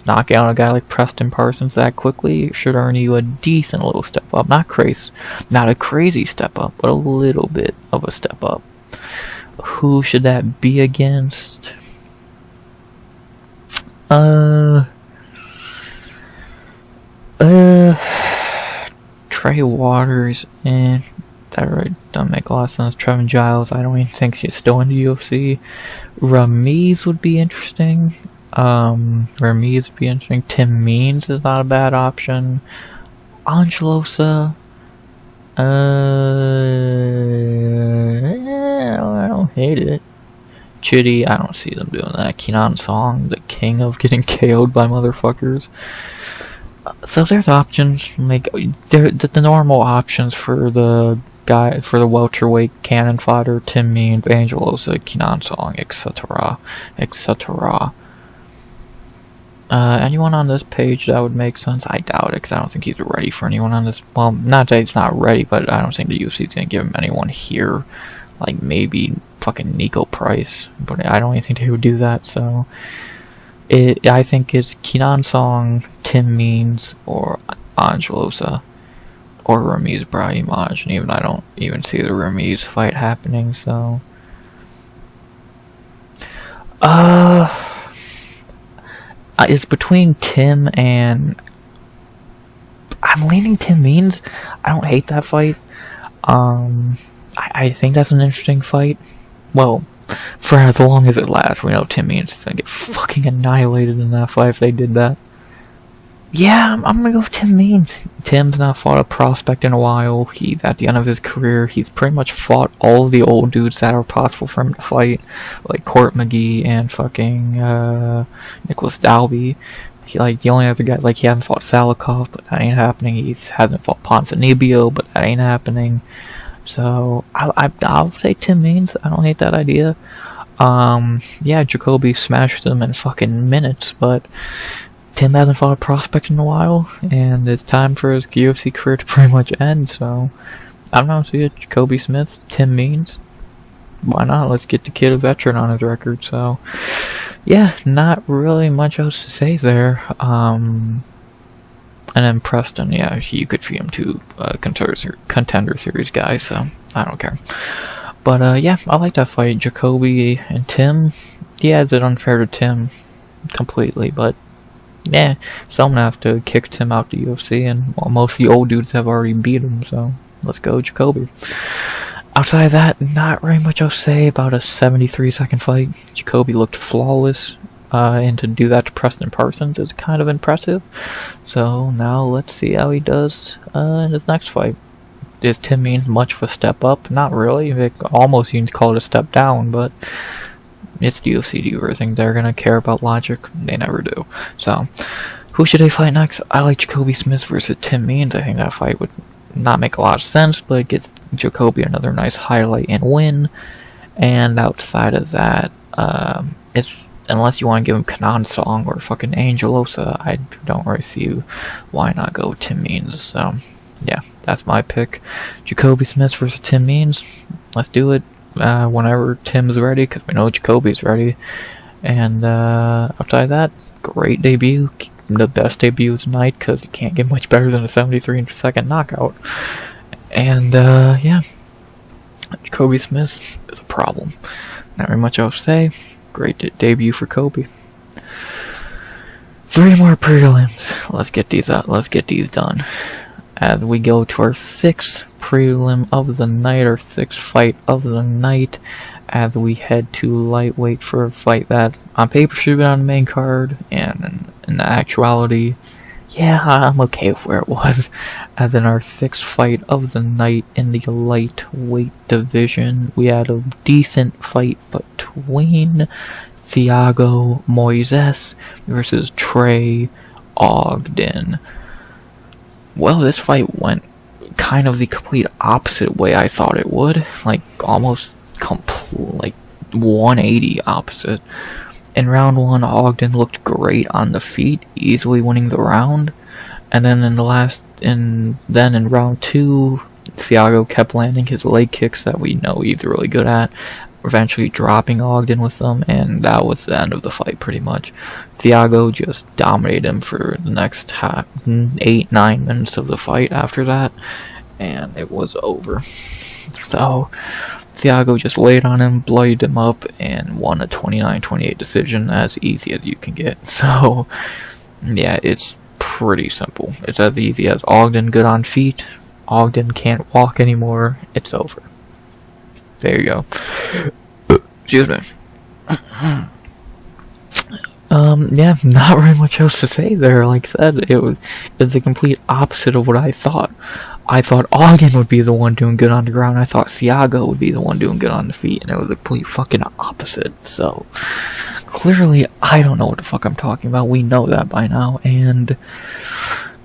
knocking out a guy like Preston Parsons that quickly should earn you a decent little step up. Not a crazy step up, but a little bit of a step up. Who should that be against? Trey Waters, that really doesn't make a lot of sense. Trevin Giles, I don't even think she's still in the UFC. Ramiz would be interesting. Tim Means is not a bad option. Angelosa, I don't hate it. Chitty, I don't see them doing that. Kenan Song, the king of getting KO'd by motherfuckers. So there's options, like the normal options for the guy, for the welterweight cannon fodder, Tim Means, Angelosa, Kenan Song, etc., etc. Anyone on this page that would make sense? I doubt it, because I don't think he's ready for anyone on this. Well, not that he's not ready, but I don't think the UFC's gonna give him anyone here. Like maybe fucking Nico Price, but I don't even think they would do that. So I think it's Kenan Song, Tim Means, or Angelosa, or Ramiz Brahimaj, and even I don't even see the Ramiz fight happening. So, it's between Tim and I'm leaning Tim Means. I don't hate that fight. I think that's an interesting fight. Well, for as long as it lasts, we know Tim Means is gonna get fucking annihilated in that fight if they did that. Yeah, I'm gonna go with Tim Means. Tim's not fought a prospect in a while. He's at the end of his career. He's pretty much fought all the old dudes that are possible for him to fight, like Court McGee and fucking Nicholas Dalby. The only other guy, he hasn't fought Salikov, but that ain't happening. He hasn't fought Ponzinibbio, but that ain't happening. So I'll say Tim Means. I don't hate that idea. Yeah, Jacobe smashed him in fucking minutes, but Tim hasn't fought a prospect in a while, and it's time for his UFC career to pretty much end. So I don't know. See it, Jacobe Smith, Tim Means. Why not? Let's get the kid a veteran on his record. So yeah, not really much else to say there. And then Preston, yeah, you could feed him to Contender Series guy, so I don't care. But yeah, I like that fight. Jacobe and Tim. Yeah, it's unfair to Tim completely, but yeah, someone has to kick Tim out the UFC, and most of the old dudes have already beat him, so let's go Jacobe. Outside of that, not very much I'll say about a 73-second fight. Jacobe looked flawless. And to do that to Preston Parsons is kind of impressive. So now let's see how he does in his next fight. Is Tim Means much of a step up? Not really. Almost you can call it a step down, but it's the UFC. Do you ever think they're gonna care about logic? They never do. So who should they fight next? I like Jacobe Smith versus Tim Means. I think that fight would not make a lot of sense, but it gets Jacobe another nice highlight and win. And outside of that, it's unless you want to give him Kenan Song or fucking Angelosa, I don't really see why not go with Tim Means. So yeah, that's my pick. Jacobe Smith versus Tim Means. Let's do it whenever Tim's ready, because we know Jacobe's ready. And outside of that, great debut. The best debut of the night, because you can't get much better than a 73-second knockout. And yeah, Jacobe Smith is a problem. Not very much else to say. Great debut for Kobe. 3 more prelims. Let's get these out. Let's get these done. As we go to our 6th prelim of the night, our 6th fight of the night, as we head to lightweight for a fight that on paper should have been on the main card, and in actuality, yeah, I'm okay with where it was. And then our 6th fight of the night in the lightweight division, we had a decent fight between Thiago Moisés versus Trey Ogden. Well, this fight went kind of the complete opposite way I thought it would, like almost like 180 opposite. In round 1, Ogden looked great on the feet, easily winning the round. And then in round 2, Thiago kept landing his leg kicks that we know he's really good at, eventually dropping Ogden with them, and that was the end of the fight pretty much. Thiago just dominated him for the next 8-9 minutes of the fight after that, and it was over. So Thiago just laid on him, bloodied him up, and won a 29-28 decision, as easy as you can get. So, yeah, it's pretty simple. It's as easy as Ogden good on feet, Ogden can't walk anymore, it's over. There you go. Excuse me. Yeah, not really much else to say there. Like I said, it's the complete opposite of what I thought. I thought Ogden would be the one doing good on the ground. I thought Thiago would be the one doing good on the feet, and it was the complete fucking opposite. So, clearly, I don't know what the fuck I'm talking about. We know that by now, and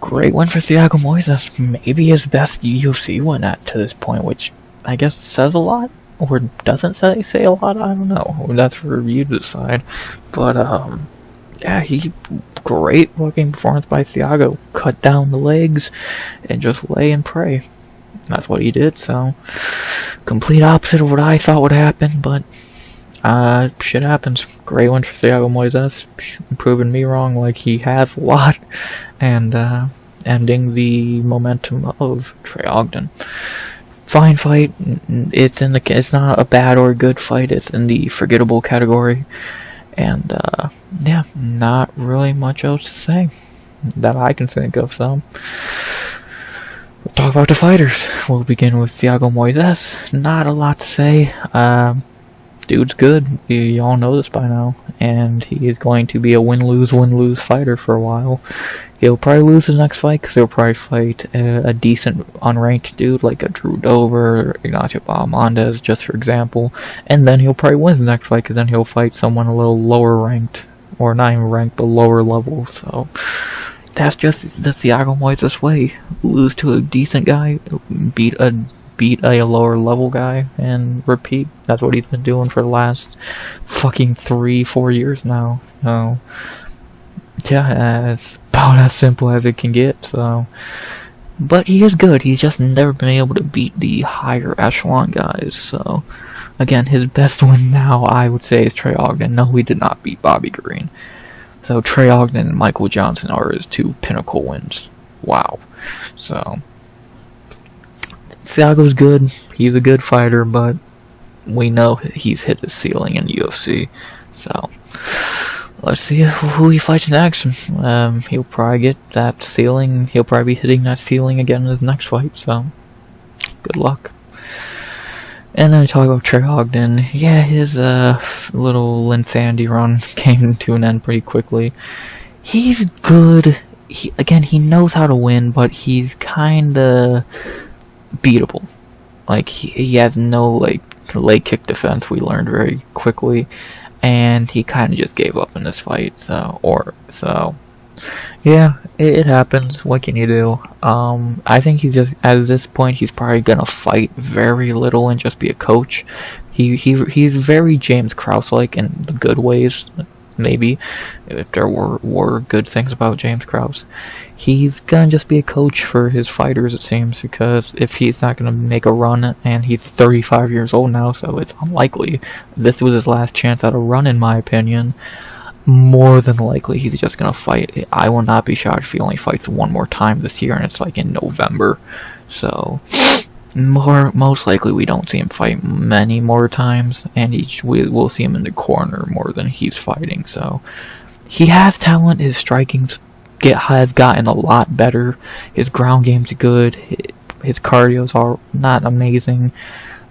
great win for Thiago Moisés. Maybe his best UFC win to this point, which I guess says a lot, or doesn't say a lot. I don't know. That's for you to decide. But yeah, great looking performance by Thiago. Cut down the legs and just lay and pray. That's what he did. So complete opposite of what I thought would happen, but shit happens. Great one for Thiago Moisés, proving me wrong like he has a lot, and ending the momentum of Trey Ogden. Fine fight. It's not a bad or a good fight. It's in the forgettable category, and yeah, not really much else to say that I can think of. So we'll talk about the fighters. We'll begin with Thiago Moisés. Not a lot to say. Dude's good. You all know this by now, and he is going to be a win-lose fighter for a while. He'll probably lose his next fight because he'll probably fight a decent unranked dude like a Drew Dover or Ignacio Bahamondes, just for example, and then he'll probably win the next fight because then he'll fight someone a little lower ranked, or not even ranked, but lower level. So that's just the Thiago Moisés way: lose to a decent guy, beat a lower level guy, and repeat. That's what he's been doing for the last fucking 3-4 years now. So yeah, it's about as simple as it can get. So, but he is good. He's just never been able to beat the higher echelon guys. So again, his best win now, I would say, is Trey Ogden. No, he did not beat Bobby Green. So Trey Ogden and Michael Johnson are his 2 pinnacle wins. Wow. So Thiago's good. He's a good fighter, but we know he's hit his ceiling in UFC. So let's see who he fights next. He'll probably get that ceiling. He'll probably be hitting that ceiling again in his next fight. So good luck. And then we talk about Trey Ogden. Yeah, his little insanity run came to an end pretty quickly. He's good. He knows how to win, but he's kinda beatable. Like he has no leg kick defense. We learned very quickly, and he kind of just gave up in this fight. So yeah, it happens. What can you do? I think he's just, at this point, he's probably gonna fight very little and just be a coach. He's very James Krause-like in the good ways. Maybe, if there were good things about James Krause. He's gonna just be a coach for his fighters, it seems, because if he's not gonna make a run, and he's 35 years old now, so it's unlikely. This was his last chance at a run, in my opinion. More than likely, he's just gonna fight. I will not be shocked if he only fights one more time this year, and it's like in November. So most likely we don't see him fight many more times, and we'll see him in the corner more than he's fighting. So he has talent. His striking has gotten a lot better. His ground game's good. His cardio's all not amazing,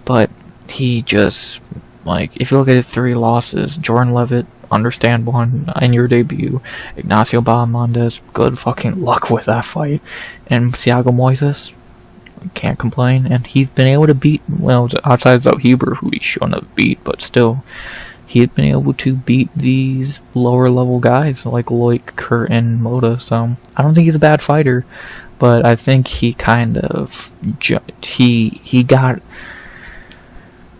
but he just Like, if you look at his 3 losses, Jordan Levitt, understand one in your debut. Ignacio Bahamondes, good fucking luck with that fight. And Thiago Moisés, can't complain. And he's been able to beat, well, outside of Huber, who he shouldn't have beat, but still, he had been able to beat these lower level guys like Loic, Kurt, and Moda. So I don't think he's a bad fighter, but I think he kind of he got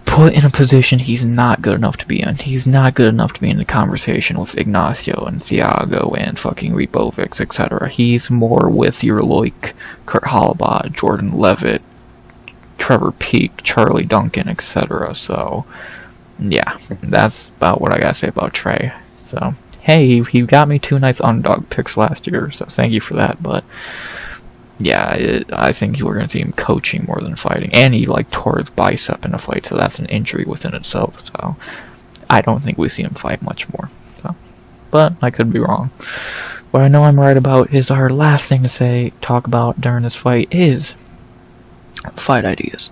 put in a position he's not good enough to be in. He's not good enough to be in the conversation with Ignacio and Thiago and fucking Ribovics, etc. He's more with your Loic, Kurt Halabat, Jordan Levitt, Trevor Peake, Charlie Duncan, etc. So yeah, that's about what I gotta say about Trey. So hey, he got me 2 nice underdog picks last year, so thank you for that. But yeah, I think we're going to see him coaching more than fighting. And he, like, tore his bicep in a fight, so that's an injury within itself. So I don't think we see him fight much more. So, but I could be wrong. What I know I'm right about is our last thing to talk about during this fight is fight ideas.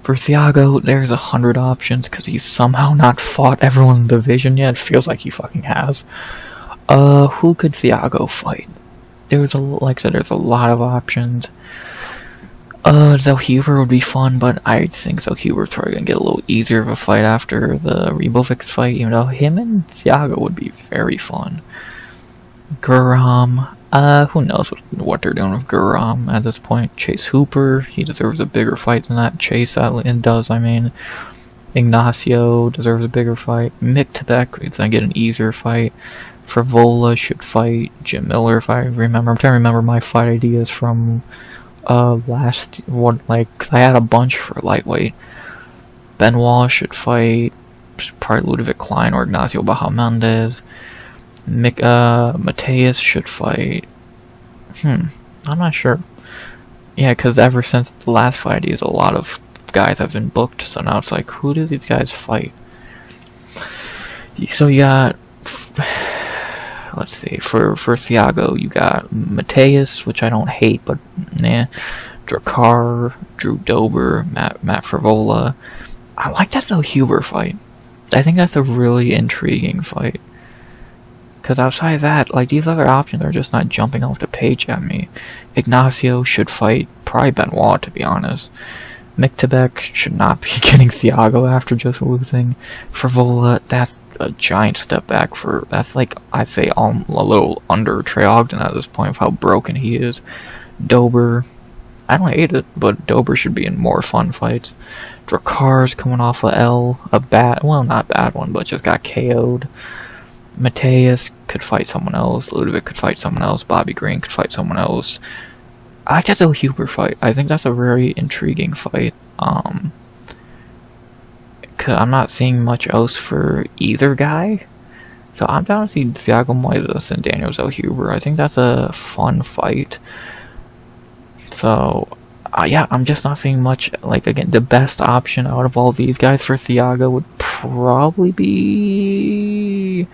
For Thiago, there's 100 options because he's somehow not fought everyone in the division yet. It feels like he fucking has. Who could Thiago fight? Like I said, there's a lot of options. Zellhuber would be fun, but I think Zellhuber's probably gonna get a little easier of a fight after the Ribovics fight, even though him and Thiago would be very fun. Guram, who knows what they're doing with Guram at this point. Chase Hooper, he deserves a bigger fight than that. I mean. Ignacio deserves a bigger fight. Mick Tebek is gonna get an easier fight. Frivola should fight Jim Miller, if I remember. I'm trying to remember my fight ideas from cause I had a bunch for lightweight. Benoit should fight probably Ludovic Kline or Ignacio Bahamondes. Mateus should fight I'm not sure. Yeah, because ever since the last fight ideas, a lot of guys have been booked, so now it's like, who do these guys fight? So you got, let's see, for Thiago, you got Mateus, which I don't hate, but nah. Drakkar, Drew Dober, Matt Frivola. I like that Huber fight. I think that's a really intriguing fight. Because outside of that, like, these other options are just not jumping off the page at me. Ignacio should fight probably Benoit, to be honest. Mick Tebek should not be getting Thiago after just losing. Frivola, that's a giant step back that's like, I'd say a little under Trey Ogden at this point of how broken he is. Dober, I don't hate it, but Dober should be in more fun fights. Drakkar's coming off a L, not bad one, but just got KO'd. Mateus could fight someone else, Ludovic could fight someone else, Bobby Green could fight someone else. I like that Huber fight. I think that's a very intriguing fight. Cause I'm not seeing much else for either guy. So I'm down to see Thiago Moisés and Daniel Zellhuber. I think that's a fun fight. So, yeah, I'm just not seeing much. Like, again, the best option out of all these guys for Thiago would probably be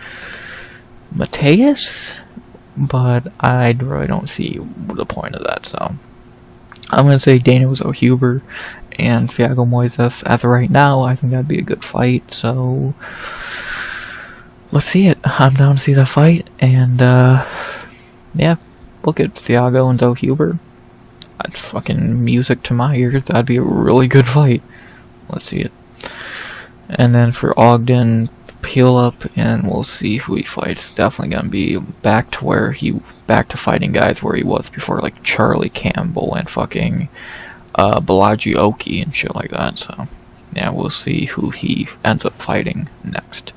Mateus, but I really don't see the point of that, so I'm going to say Daniel Zellhuber and Thiago Moisés. As of right now, I think that'd be a good fight, so let's see it. I'm down to see that fight, and yeah, look at Thiago and Zellhuber. That's fucking music to my ears. That'd be a really good fight. Let's see it. And then for Ogden, peel up and we'll see who he fights. Definitely gonna be back to fighting guys where he was before, like Charlie Campbell and fucking Balaji Oki and shit like that. So yeah, we'll see who he ends up fighting next.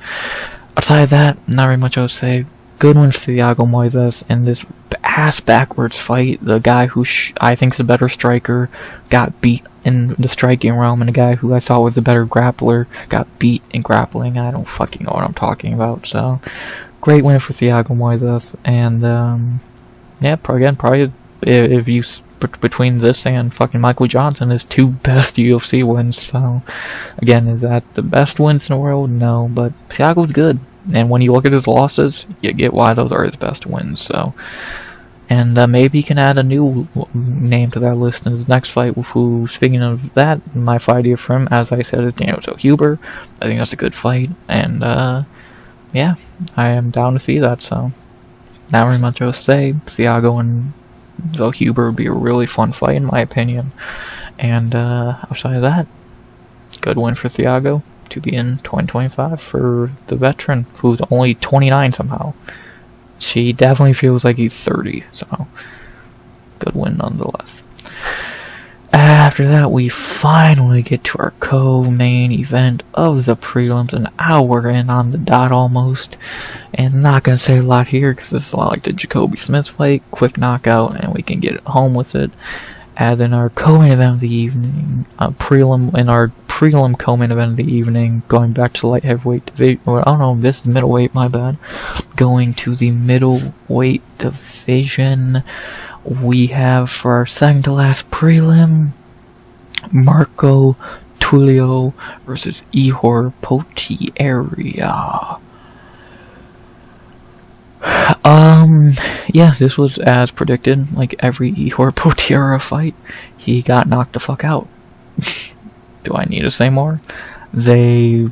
Outside of that, not very much else to say. Good one for Thiago Moisés in this ass backwards fight. The guy who I think is a better striker got beat in the striking realm, and the guy who I thought was a better grappler got beat in grappling. I don't fucking know what I'm talking about. So, great win for Thiago Moisés, and yeah, probably if you between this and fucking Michael Johnson, his 2 best UFC wins. So, again, is that the best wins in the world? No, but Thiago's good. And when you look at his losses, you get why those are his best wins. So, And maybe he can add a new name to that list in his next fight. Who, speaking of that, my fight idea for him, as I said, is Daniel Huber. I think that's a good fight, and yeah, I am down to see that. So, not very much else to say. Thiago and Huber would be a really fun fight, in my opinion. And outside of that, good win for Thiago to be in 2025 for the veteran, who's only 29 somehow. She definitely feels like he's 30, so good win nonetheless. After that, we finally get to our co-main event of the prelims, an hour in on the dot almost. And not gonna say a lot here because this is a lot like the Jacobe Smith fight, quick knockout, and we can get home with it. And then our co-main event of the evening, prelim co-main event of the evening, going back to the light heavyweight division. Well, oh no, this is middleweight, my bad. Going to the middleweight division, we have for our second to last prelim, Marco Tulio versus Ihor Potieria. Yeah, this was as predicted. Like every Ihor Potieria fight, he got knocked the fuck out. Do I need to say more? They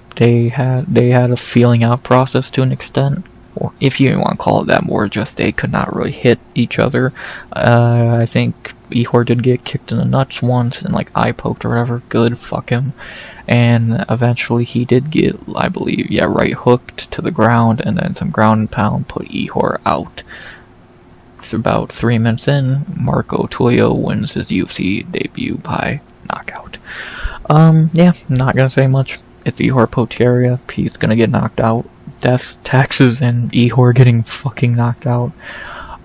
had a feeling out process to an extent, or if you want to call it that, more just they could not really hit each other. I think Ihor did get kicked in the nuts once and like eye poked or whatever. Good, fuck him. And eventually he did get, I believe, right hooked to the ground, and then some ground and pound put Ihor out. About 3 minutes in, Marco Tulio wins his UFC debut by knockout. Yeah, not gonna say much. It's Ihor Potieria. He's gonna get knocked out. Death, taxes, and Ihor getting fucking knocked out.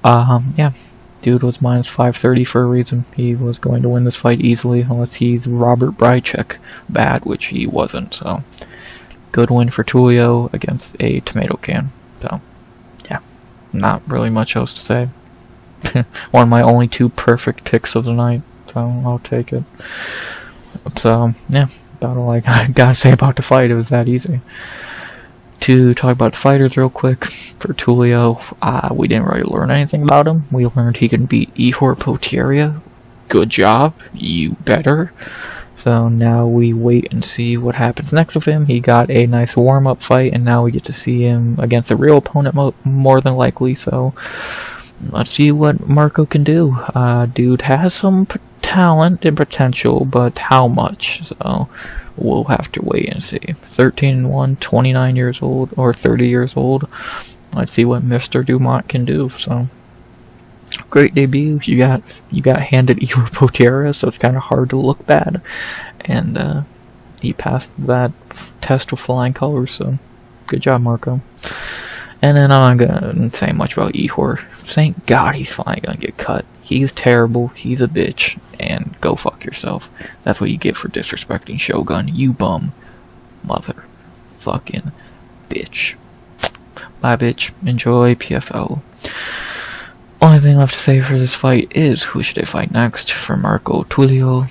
Yeah. Dude was minus 530 for a reason. He was going to win this fight easily, unless he's Robert Brychek bad, which he wasn't, so. Good win for Tulio against a tomato can. So, yeah. Not really much else to say. One of my only 2 perfect picks of the night, so I'll take it. So, yeah. About all I gotta say about the fight. It was that easy. To talk about the fighters real quick, for Tulio, we didn't really learn anything about him. We learned he can beat Ihor Potieria. Good job, you better. So now we wait and see what happens next with him. He got a nice warm-up fight, and now we get to see him against a real opponent more than likely, so let's see what Marco can do. Dude has some talent and potential, but how much? So we'll have to wait and see. 13-1, 29 years old, or 30 years old. Let's see what Mr. Dumont can do. So, great debut. You got handed Ihor Potieria, so it's kind of hard to look bad. And he passed that test with flying colors, so good job, Marco. And then I'm not gonna say much about Ihor. Thank God he's finally gonna get cut. He's terrible, he's a bitch, and go fuck yourself. That's what you get for disrespecting Shogun, you bum. Mother fucking bitch. Bye, bitch. Enjoy PFL. Only thing left to say for this fight is who should they fight next for Marco Tulio.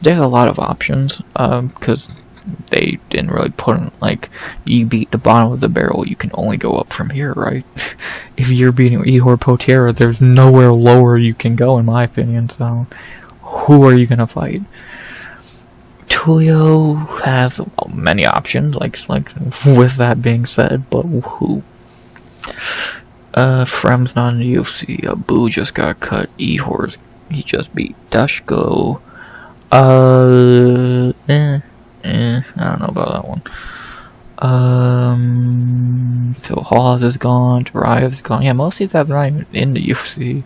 There's a lot of options, because they didn't really put in, like, you beat the bottom of the barrel, you can only go up from here, right? If you're beating Ihor Potieria, there's nowhere lower you can go, in my opinion, so who are you gonna fight? Tulio has many options, like with that being said, but who? Frem's not in the UFC, Abu just got cut, he just beat Dashko, I don't know about that one. Phil Hawes is gone, Dariev's gone. Yeah, most of these have not even in the UFC.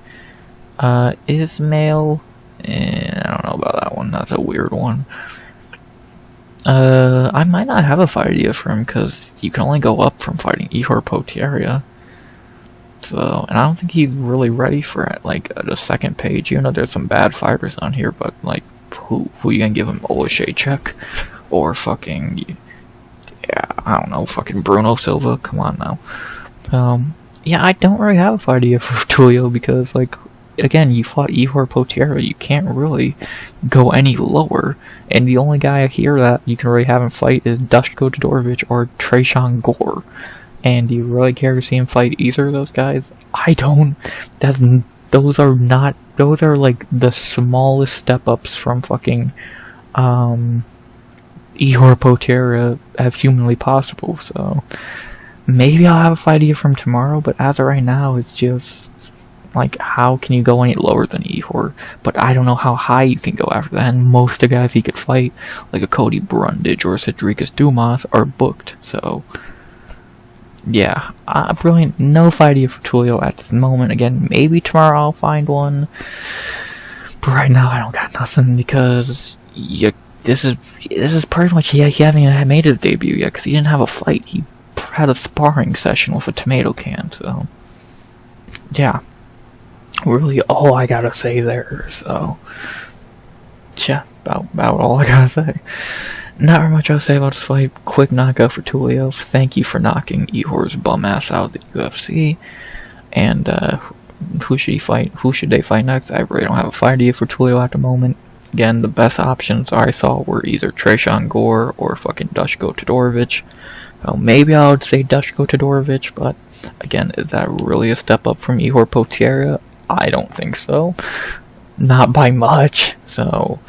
Ismail, I don't know about that one. That's a weird one. I might not have a fight idea for him because you can only go up from fighting Ihor Potieria. So, and I don't think he's really ready for it. Like the second page, even though there's some bad fighters on here, but like, who you gonna give him? Olashaychuk? Or fucking, yeah, I don't know, fucking Bruno Silva, come on now. Yeah, I don't really have a fight idea for Tulio because, like, again, you fought Ihor Potieria, you can't really go any lower, and the only guy here that you can really have him fight is Dushko Todorovic or Tresean Gore. And do you really care to see him fight either of those guys? I don't. That's those are like the smallest step-ups from fucking, Ihor Potieria as humanly possible, so maybe I'll have a fight idea from tomorrow, but as of right now, it's just, like, how can you go any lower than Ihor? But I don't know how high you can go after that, and most of the guys he could fight, like a Cody Brundage or a Cedricus Dumas, are booked, so yeah, really no fight idea for Tulio at this moment. Again, maybe tomorrow I'll find one, but right now I don't got nothing, because this is pretty much, he hasn't even made his debut yet, because he didn't have a fight. He had a sparring session with a tomato can, so yeah, really all I gotta say there. So yeah, about all I gotta say. Not very much I'll say about this fight. Quick knockout for Tulio. Thank you for knocking Ihor's bum ass out of the UFC. And who should he fight? Who should they fight next? I really don't have a fight idea for Tulio at the moment. Again, the best options I saw were either Tresean Gore or fucking Dushko Todorovic. Well, maybe I would say Dushko Todorovic, but again, is that really a step up from Ihor Potieria? I don't think so. Not by much. So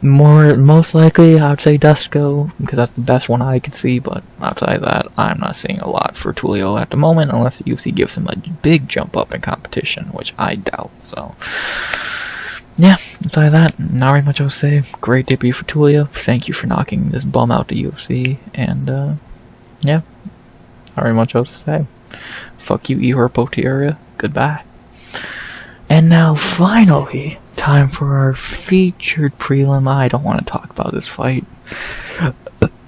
most likely I would say Dushko, because that's the best one I could see, but outside of that, I'm not seeing a lot for Tulio at the moment, unless the UFC gives him a big jump up in competition, which I doubt, so yeah, outside of that, not very much I would say. Great debut for Tulio. Thank you for knocking this bum out the UFC, and yeah, not very much else to say. Fuck you, Ihor Potieria. Goodbye. And now, finally, time for our featured prelim. I don't want to talk about this fight.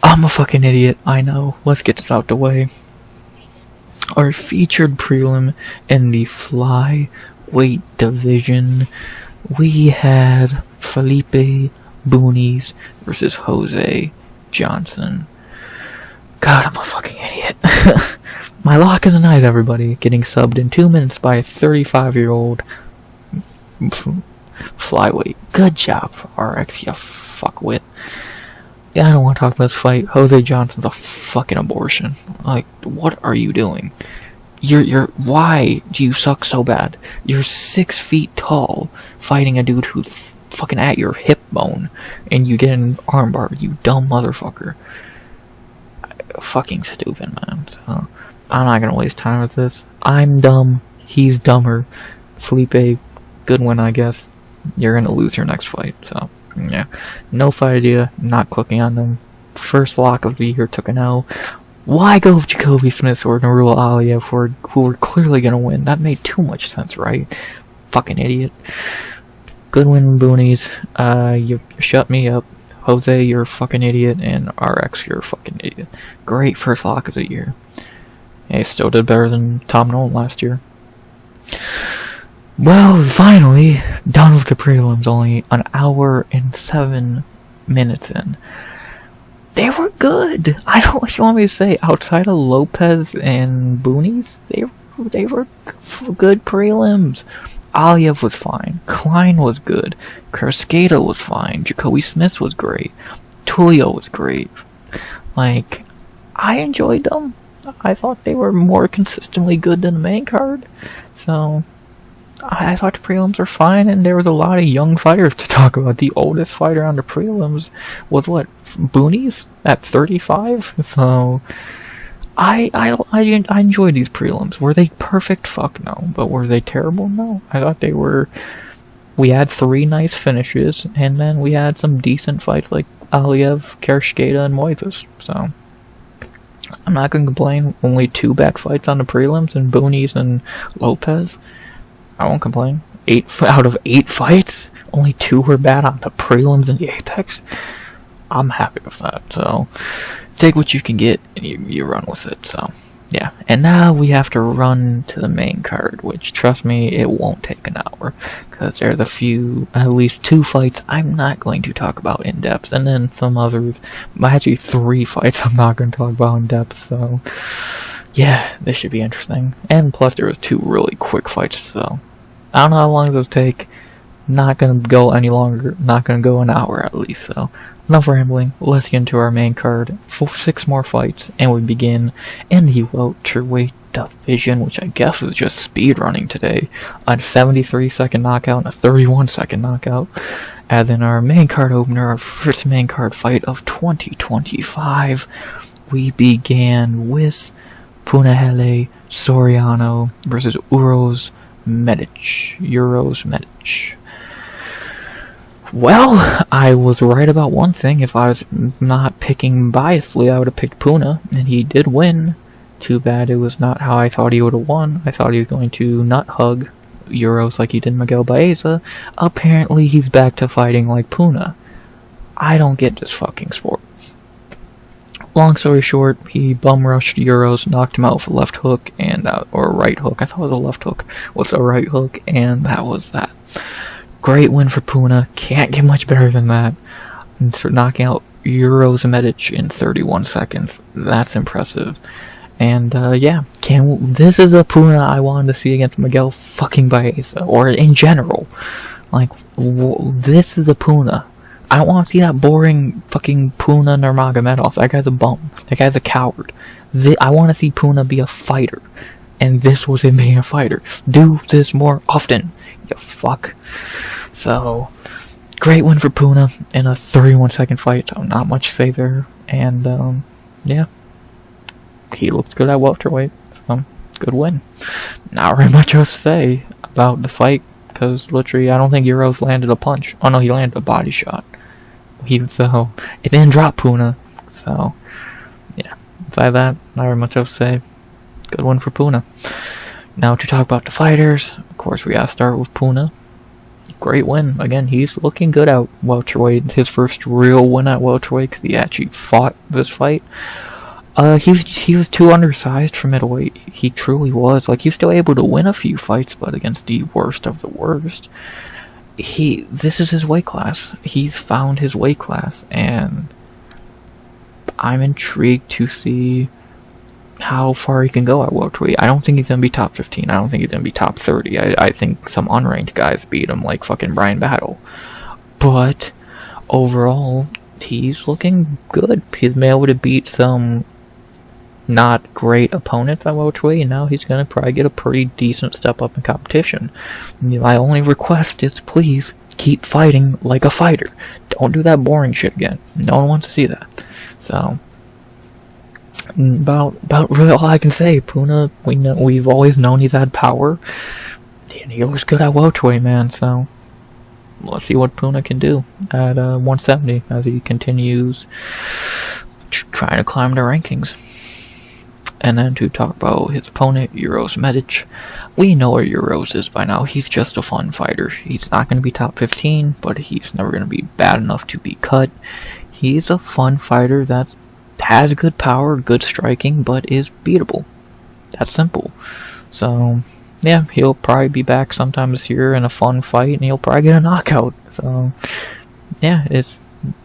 I'm a fucking idiot, I know. Let's get this out the way. Our featured prelim in the flyweight division, we had Felipe Bunes versus Jose Johnson. God, I'm a fucking idiot. My lock of the night, everybody. Getting subbed in 2 minutes by a 35-year-old flyweight. Good job, RX, you fuckwit. Yeah, I don't want to talk about this fight. Jose Johnson's a fucking abortion. Like, what are you doing? Why do you suck so bad? You're 6 feet tall, fighting a dude who's fucking at your hip bone, and you get an armbar, you dumb motherfucker. Fucking stupid, man. So, I'm not gonna waste time with this. I'm dumb. He's dumber. Felipe, good win, I guess. You're gonna lose your next fight. So, yeah. No fight idea. Not clicking on them. First lock of the year took an L. Why go with Jacobe Smith or Nurullo Aliev who were clearly gonna win? That made too much sense, right? Fucking idiot. Good win, Boonies. You shut me up. Jose, you're a fucking idiot, and RX, you're a fucking idiot. Great first lock of the year. He still did better than Tom Nolan last year. Well, finally, done with the prelims, only an hour and 7 minutes in. They were good. I don't know what you want me to say. Outside of Lopes and Boonies, they were good prelims. Aliev was fine. Kline was good. Kareckaite was fine. Jacobe Smith was great. Tulio was great. Like, I enjoyed them. I thought they were more consistently good than the main card. So, I thought the prelims were fine, and there was a lot of young fighters to talk about. The oldest fighter on the prelims was, what, Boonies? At 35? So, I enjoyed these prelims. Were they perfect? Fuck no. But were they terrible? No. I thought they were. We had 3 nice finishes, and then we had some decent fights like Aliev, Kareckaite, and Moisés. So, I'm not gonna complain. Only 2 bad fights on the prelims, and Boonies and Lopes. I won't complain. 8 out of 8 fights? Only 2 were bad on the prelims and the Apex? I'm happy with that. So, take what you can get, and you run with it, so, yeah. And now we have to run to the main card, which, trust me, it won't take an hour, because there's at least 2 fights I'm not going to talk about in depth, and then some others, actually 3 fights I'm not going to talk about in depth, so, yeah, this should be interesting. And plus there was 2 really quick fights, so, I don't know how long those take. not gonna go any longer, not gonna go an hour at least, so enough rambling, let's get into our main card. 6 more fights, and we begin in the welterweight division, which I guess was just speed running today. A 73-second knockout and a 31-second knockout. And then our main card opener, our first main card fight of 2025, we began with Punahele Soriano versus Uros Medic. Well, I was right about one thing. If I was not picking biasly, I would have picked Puna, and he did win. Too bad it was not how I thought he would have won. I thought he was going to nut hug Uros like he did Miguel Baeza. Apparently, he's back to fighting like Puna. I don't get this fucking sport. Long story short, he bum rushed Uros, knocked him out with a left hook and or a right hook. I thought it was a left hook. What's a right hook? And that was that. Great win for Puna. Can't get much better than that. And knocking out Uros Medic in 31 seconds. That's impressive. And yeah, this is a Puna I wanted to see against Miguel fucking Baeza, or in general. Like, this is a Puna. I don't want to see that boring fucking Puna Nurmagomedov. That guy's a bum. That guy's a coward. I want to see Puna be a fighter. And this was him being a fighter. Do this more often, you fuck. So, great win for Puna in a 31-second fight. So not much to say there. And, yeah. He looks good at welterweight. So, good win. Not very much else to say about the fight. Because, literally, I don't think Uros landed a punch. Oh, no, he landed a body shot. So, it didn't drop Puna. So, yeah. Besides that, not very much else to say. Good one for Puna. Now to talk about the fighters, of course we gotta start with Puna. Great win. Again, he's looking good at welterweight. His first real win at welterweight because he actually fought this fight. He was too undersized for middleweight. He truly was. Like, he was still able to win a few fights, but against the worst of the worst. This is his weight class. He's found his weight class, and I'm intrigued to see how far he can go at welterweight. I don't think he's gonna be top 15. I don't think he's gonna be top 30. I think some unranked guys beat him, like fucking Brian Battle. But overall, he's looking good. He's been able to beat some not great opponents at welterweight, and now he's gonna probably get a pretty decent step up in competition. My only request is, please keep fighting like a fighter. Don't do that boring shit again. No one wants to see that. So, about really all I can say. Puna, we've always known he's had power, and he looks good at welterweight, man. So let's see what Puna can do at 170 as he continues trying to climb the rankings. And then to talk about his opponent, Uros Medic. We know where Uros is by now. He's just a fun fighter. He's not going to be top 15, but he's never going to be bad enough to be cut. He's a fun fighter that has good power, good striking, but is beatable. That's simple. So, yeah, he'll probably be back sometime this year in a fun fight, and he'll probably get a knockout. So, yeah, it's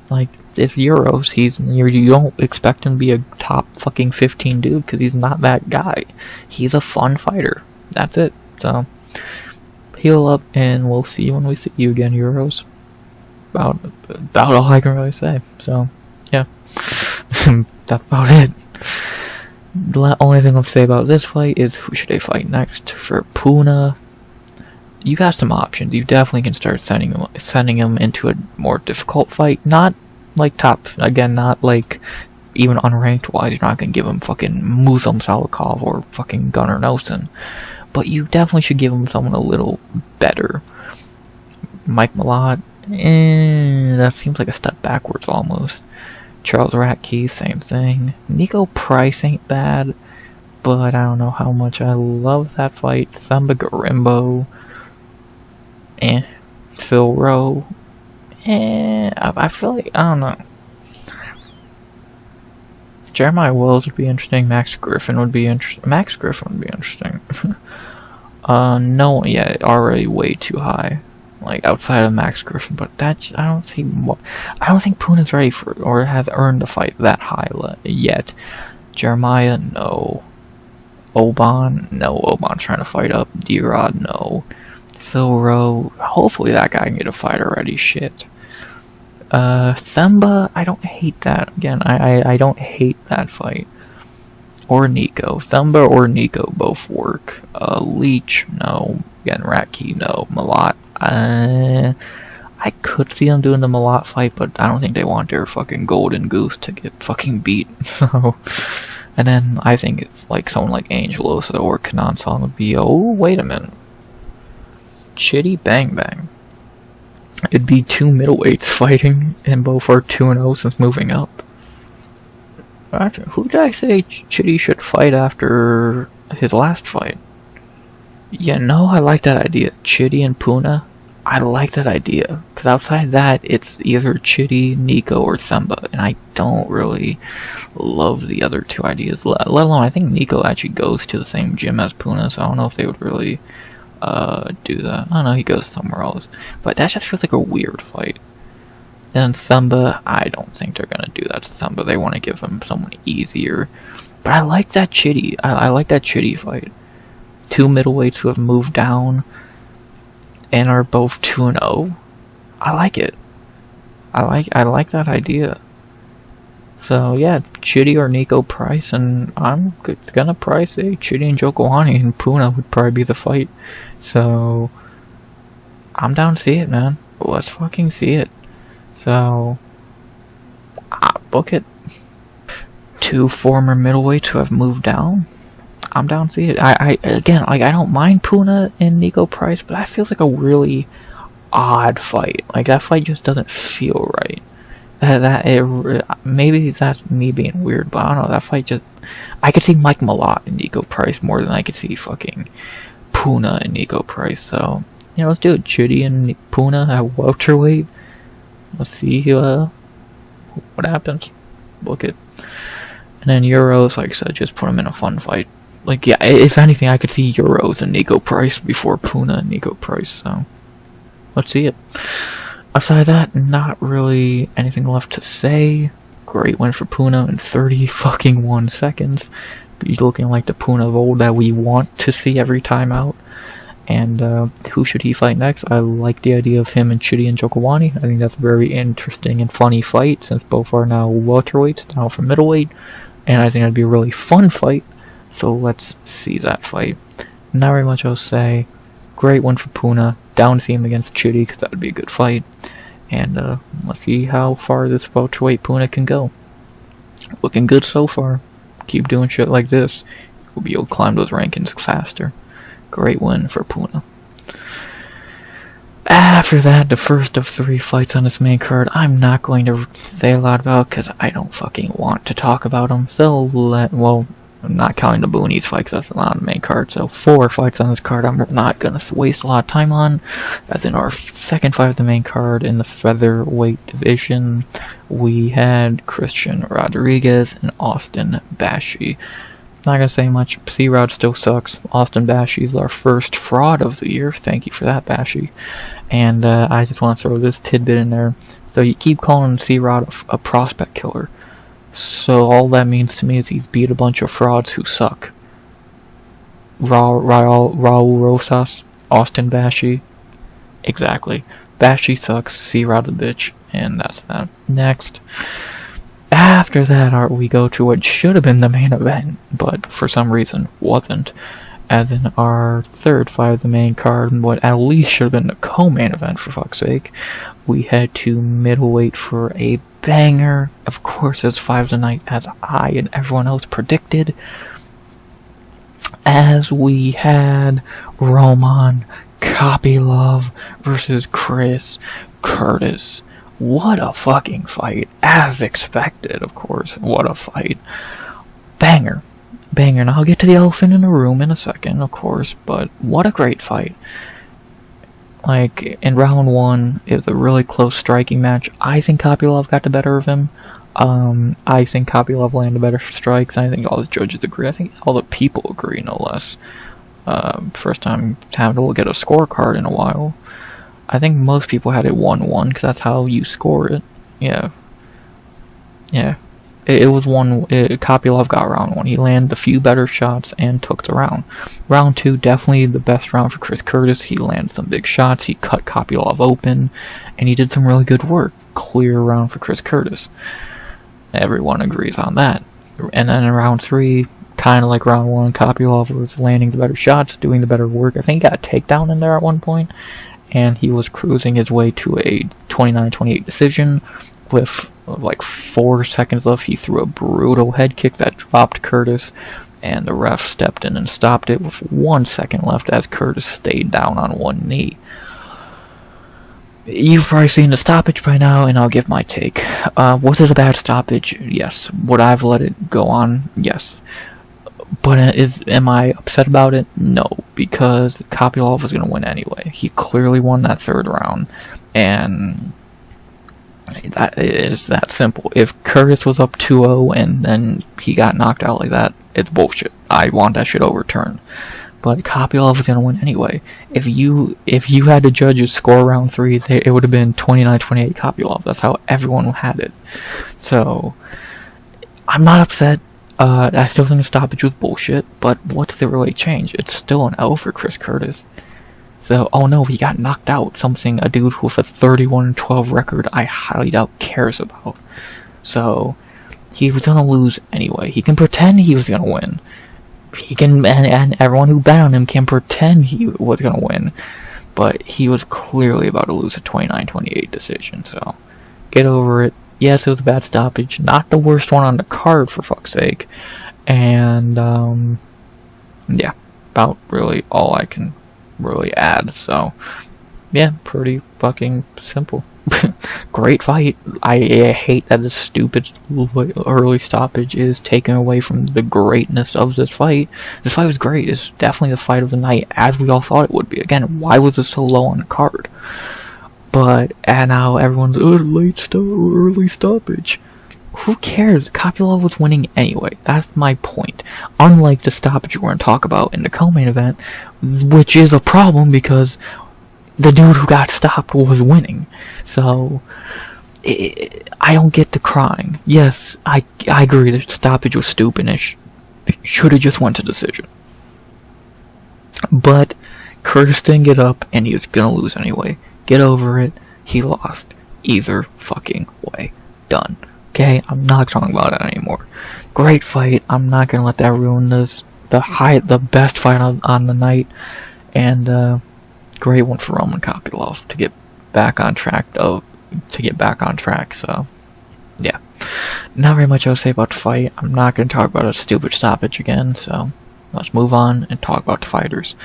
Uros. You don't expect him to be a top fucking 15 dude, because he's not that guy. He's a fun fighter. That's it. So, heal up, and we'll see you when we see you again, Uros. About all I can really say. So, yeah. That's about it. The only thing I'll say about this fight is, who should I fight next? For Puna, you got some options. You definitely can start sending him into a more difficult fight. Not like top, again, not like even unranked wise. You're not gonna give him fucking Muslim Salikov or fucking Gunnar Nelson, but you definitely should give him someone a little better. Mike Malott, that seems like a step backwards almost. Charles Ratke, same thing. Nico Price ain't bad, but I don't know how much I love that fight. Themba Garimbo, Phil Rowe, I feel like, I don't know. Jeremiah Wells would be interesting. Max Griffin would be interesting. No, yeah, already way too high. Like, outside of Max Griffin, but that's, I don't think Puna's ready for, or has earned a fight that high yet. Jeremiah, no. Oban, no. Oban's trying to fight up. D-Rod, no. Phil Rowe, hopefully that guy can get a fight already, shit. Themba, I don't hate that. Again, I don't hate that fight. Or Nico. Themba or Nico both work. Leech, no. Again, Ratke, no. Malat, I could see them doing the Malat fight, but I don't think they want their fucking golden goose to get fucking beat. So, and then I think it's like someone like Angelosa or Kanan Song would be, oh, wait a minute. Chitty Bang Bang. It'd be two middleweights fighting, and both are 2-0 since moving up. Who did I say Chitty should fight after his last fight? Yeah, no, I like that idea. Chitty and Puna, I like that idea. Because outside that, it's either Chitty, Nico, or Themba, and I don't really love the other two ideas. Let alone, I think Nico actually goes to the same gym as Puna, so I don't know if they would really do that. I don't know, he goes somewhere else. But that just feels like a weird fight. Then Themba, I don't think they're gonna do that to Themba. They want to give him someone easier. But I like that Chitty. I like that Chitty fight. Two middleweights who have moved down and are both 2-0. I like it. I like that idea. So yeah, Chitty or Nico Price, and I'm gonna price Chitty and Jokohani, and Puna would probably be the fight. So I'm down to see it, man. Let's fucking see it. So book it. Two former middleweights who have moved down. I'm down to see it. I don't mind Puna and Nico Price, but that feels like a really odd fight. Like, that fight just doesn't feel right. Maybe that's me being weird, but I don't know, that fight just... I could see Mike Malott and Nico Price more than I could see fucking Puna and Nico Price, so... Yeah, let's do it. Chitty and Puna at welterweight. Let's see what happens. Book it. And then Uros, like I said, just put him in a fun fight. Like, yeah, if anything, I could see Uros and Nico Price before Puna and Nico Price, so... Let's see it. Aside that, not really anything left to say. Great win for Puna in 30 seconds. He's looking like the Puna of old that we want to see every time out. And who should he fight next? I like the idea of him and Chitty and Jokohani. I think that's a very interesting and funny fight, since both are now welterweights, now from middleweight. And I think that'd be a really fun fight. So let's see that fight. Not very much else to say. Great win for Puna. Down to see him against Chitty, because that would be a good fight. And let's see how far this welterweight Puna can go. Looking good so far. Keep doing shit like this. You'll be able to climb those rankings faster. Great win for Puna. After that, the first of 3 fights on this main card, I'm not going to say a lot about, because I don't fucking want to talk about them. So I'm not counting the Bunes fight, because that's not on the main card. So 4 fights on this card I'm not going to waste a lot of time on. As in our second fight of the main card in the featherweight division, we had Christian Rodriguez and Austin Bashi. Not gonna say much. C-Rod still sucks. Austin Bashi is our first fraud of the year. Thank you for that, Bashi. And I just want to throw this tidbit in there. So you keep calling C-Rod a prospect killer. So all that means to me is he's beat a bunch of frauds who suck. Raul Rosas, Austin Bashi. Exactly. Bashi sucks, C-Rod's a bitch. And that's that. Next. After that, we go to what should have been the main event, but for some reason wasn't. As in our third fight of the main card, what at least should have been the co-main event, for fuck's sake. We had to middleweight for a banger. Of course, it's 5 tonight, as I and everyone else predicted. As we had Roman Kopylov versus Chris Curtis. What a fucking fight. As expected, of course. What a fight. Banger. Banger. And I'll get to the elephant in the room in a second, of course, but what a great fight. Like, in round 1, it was a really close striking match. I think Kopylov got the better of him. I think Kopylov landed better strikes. I think all the judges agree. I think all the people agree, no less. First time having to look at a scorecard in a while. I think most people had it 1-1, because that's how you score it. Yeah. It was one. Kopylov got round 1. He landed a few better shots and took the round. Round 2, definitely the best round for Chris Curtis. He landed some big shots. He cut Kopylov open, and he did some really good work. Clear round for Chris Curtis. Everyone agrees on that. And then in round 3, kind of like round 1, Kopylov was landing the better shots, doing the better work. I think he got a takedown in there at one point, and he was cruising his way to a 29-28 decision. With like 4 seconds left, he threw a brutal head kick that dropped Curtis, and the ref stepped in and stopped it with 1 second left as Curtis stayed down on one knee. You've probably seen the stoppage by now, and I'll give my take. Was it a bad stoppage? Yes. Would I have let it go on? Yes. But am I upset about it? No, because Kopylov was going to win anyway. He clearly won that 3rd round, and that is that simple. If Curtis was up 2-0 and then he got knocked out like that, it's bullshit. I want that shit overturned. But Kopylov was going to win anyway. If you had to judge his score round 3, it would have been 29-28 Kopylov. That's how everyone had it. So, I'm not upset. I still think the stoppage was bullshit, but what does it really change? It's still an L for Chris Curtis. So, oh no, he got knocked out. Something a dude with a 31-12 record I highly doubt cares about. So, he was gonna lose anyway. He can pretend he was gonna win. He can, and everyone who bet on him can pretend he was gonna win. But he was clearly about to lose a 29-28 decision, so get over it. Yes, it was a bad stoppage. Not the worst one on the card, for fuck's sake. And, yeah, about really all I can really add. So, yeah, pretty fucking simple. Great fight. I hate that this stupid early stoppage is taken away from the greatness of this fight. This fight was great. It's definitely the fight of the night, as we all thought it would be. Again, why was it so low on the card? But, and now everyone's, early stoppage. Who cares? Kopylov was winning anyway. That's my point. Unlike the stoppage we're going to talk about in the co-main event, which is a problem because the dude who got stopped was winning. So, I don't get the crying. Yes, I agree the stoppage was stupid and should have just went to decision. But Curtis didn't get up and he was going to lose anyway. Get over it. He lost. Either fucking way. Done. Okay? I'm not talking about it anymore. Great fight. I'm not gonna let that ruin this. The best fight on the night. And, great one for Roman Kopylov to get back on track, so, yeah. Not very much I would say about the fight. I'm not gonna talk about a stupid stoppage again, so let's move on and talk about the fighters.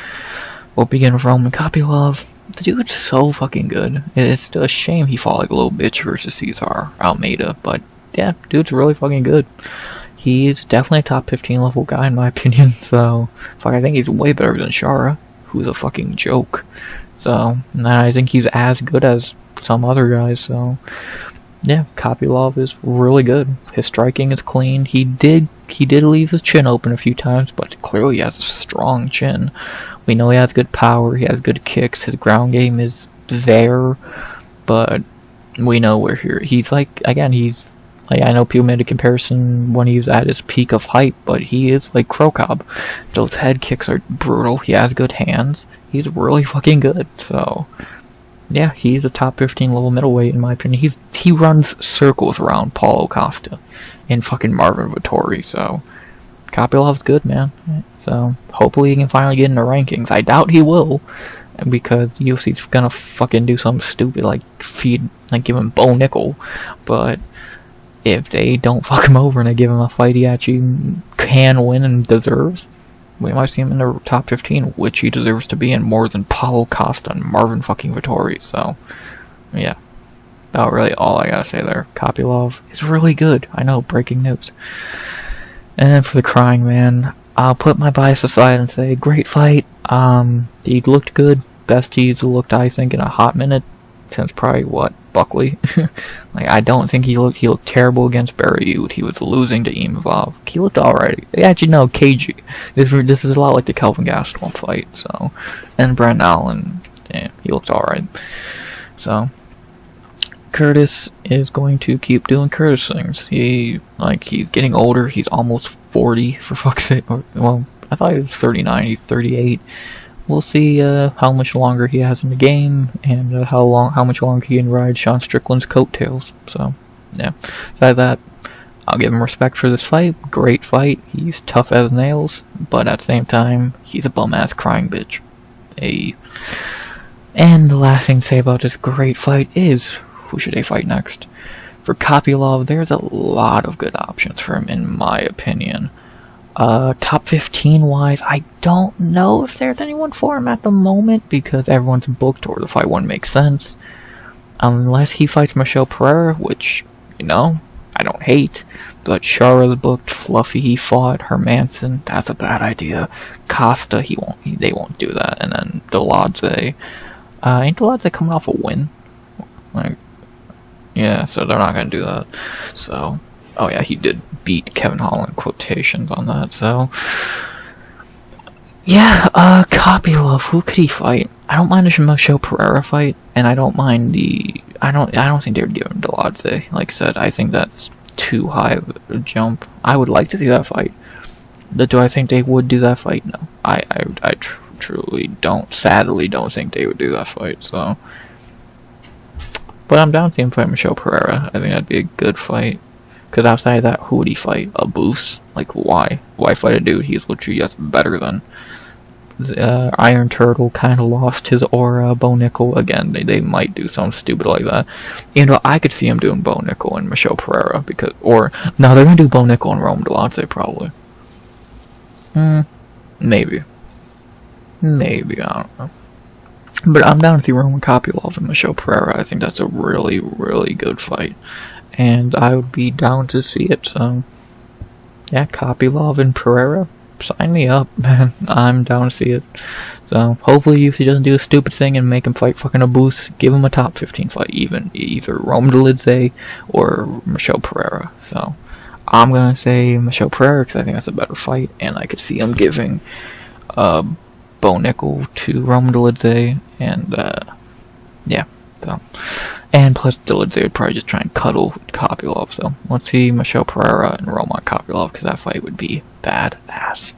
We'll begin with Roman Kopylov. The dude's so fucking good. It's a shame he fought like a little bitch versus Cesar Almeida, but yeah, dude's really fucking good. He's definitely a top 15 level guy in my opinion, so fuck, I think he's way better than Shara, who's a fucking joke. So, I think he's as good as some other guys, so yeah, Kopylov is really good. His striking is clean. He did leave his chin open a few times, but clearly he has a strong chin. We know he has good power, he has good kicks, his ground game is there, but we know he's like, again, he's, like, I know people made a comparison when he's at his peak of hype, but he is like Krokob. Those head kicks are brutal, he has good hands, he's really fucking good, so, yeah, he's a top 15 level middleweight in my opinion. He runs circles around Paulo Costa and fucking Marvin Vettori, so Kopylov's good, man. So, hopefully he can finally get in the rankings. I doubt he will, because UFC's gonna fucking do something stupid, like give him Bo Nickel. But if they don't fuck him over and they give him a fight he actually can win and deserves, we might see him in the top 15, which he deserves to be in more than Paulo Costa and Marvin fucking Vettori. So, yeah. About really all I gotta say there. Kopylov is really good. I know, breaking news. And then for the crying man, I'll put my bias aside and say, great fight. He looked good. Best he's looked, I think, in a hot minute. Since probably, Buckley? Like, I don't think he looked terrible against Baraud. He was losing to Imavov. He looked alright. Actually, no, KG. This is a lot like the Kelvin Gastelum fight, so. And Brent Allen, yeah, he looked alright. So, Curtis is going to keep doing Curtis things. He's getting older. He's almost 40, for fuck's sake. Well, I thought he was 39. He's 38. We'll see how much longer he has in the game, and how much longer he can ride Sean Strickland's coattails. So, yeah. Besides that, I'll give him respect for this fight. Great fight. He's tough as nails, but at the same time, he's a bum-ass crying bitch. And the last thing to say about this great fight is, who should they fight next? For Kopylov, there's a lot of good options for him, in my opinion. Top 15 wise, I don't know if there's anyone for him at the moment, because everyone's booked or the fight wouldn't make sense. Unless he fights Michelle Pereira, which, I don't hate. But Shara's booked, Fluffy he fought, Hermanson, that's a bad idea. Costa, they won't do that. And then Deladze. Ain't Deladze coming off a win? Yeah, so they're not gonna do that. So, oh yeah, he did beat Kevin Holland, quotations on that, so. Yeah, Kopylov, who could he fight? I don't mind the Michelle Pereira fight, and I don't mind I don't think they would give him Deladze. Like I said, I think that's too high of a jump. I would like to see that fight. But do I think they would do that fight? No. I truly sadly don't think they would do that fight, so. But I'm down to see him fight Michelle Pereira. I think that'd be a good fight. Because outside of that, who would he fight? A Boost? Like, why? Why fight a dude he's literally just better than? Iron Turtle kind of lost his aura. Bo Nickel, again, they might do something stupid like that. I could see him doing Bo Nickel and Michelle Pereira, no, they're gonna do Bo Nickel and Rome Deladze, probably. Maybe, I don't know. But I'm down to see Roman Kopylov and Michelle Pereira. I think that's a really, really good fight. And I would be down to see it, so. Yeah, Kopylov and Pereira. Sign me up, man. I'm down to see it. So, hopefully if he doesn't do a stupid thing and make him fight fucking Abus, give him a top 15 fight, either Rome Deladze or Michelle Pereira. So, I'm gonna say Michelle Pereira because I think that's a better fight, and I could see him giving Bo Nickel to Rome Deladze, and yeah, so. And plus Deladze would probably just try and cuddle Kopylov, so let's see Michelle Pereira and Roman Kopylov, because that fight would be badass.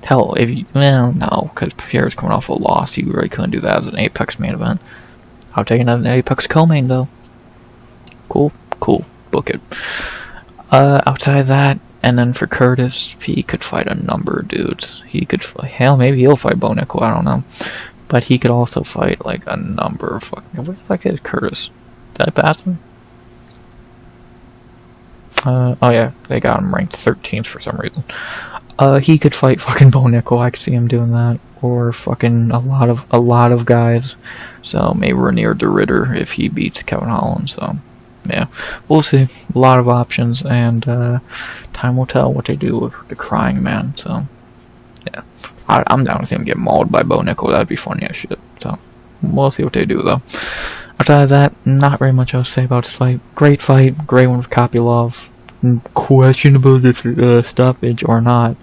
Hell, no, because Pierre's coming off a loss, you really couldn't do that as an Apex main event. I'll take another Apex co-main, though. Cool, book it. Outside of that, and then for Curtis, he could fight a number of dudes. Hell, maybe he'll fight Bo Nickel, I don't know. But he could also fight, like, a number of fucking... What the fuck is Curtis? Did I pass him? Oh yeah, they got him ranked 13th for some reason. He could fight fucking Bo Nickel, I could see him doing that. Or fucking a lot of guys. So, maybe Renier de Ritter if he beats Kevin Holland, so... Yeah, we'll see. A lot of options, and time will tell what they do with the crying man, so... Yeah, I'm down with him getting mauled by Bo Nickel. That'd be funny as shit. So, we'll see what they do, though. Outside of that, not very much else to say about this fight. Great fight, great one for Kopylov. Questionable if stoppage or not.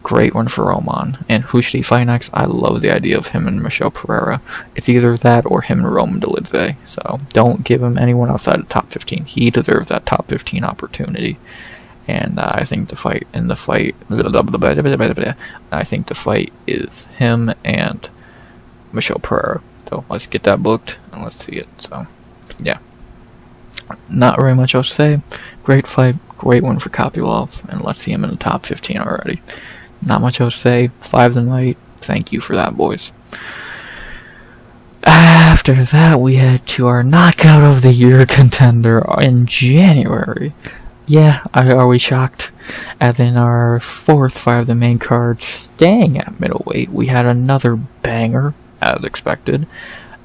Great one for Roman. And who should he fight next? I love the idea of him and Michelle Pereira. It's either that or him and Roman Deladze. So, don't give him anyone outside the top 15. He deserves that top 15 opportunity. And I think the fight is him and Michelle Pereira. So let's get that booked and let's see it. So, yeah. Not very much else to say. Great fight, great one for Kopylov, and let's see him in the top 15 already. Not much else to say. 5 the night. Thank you for that, boys. After that, we head to our Knockout of the Year contender in January. Yeah, are we shocked? As in our 4th fight of the main card, staying at middleweight, we had another banger, as expected.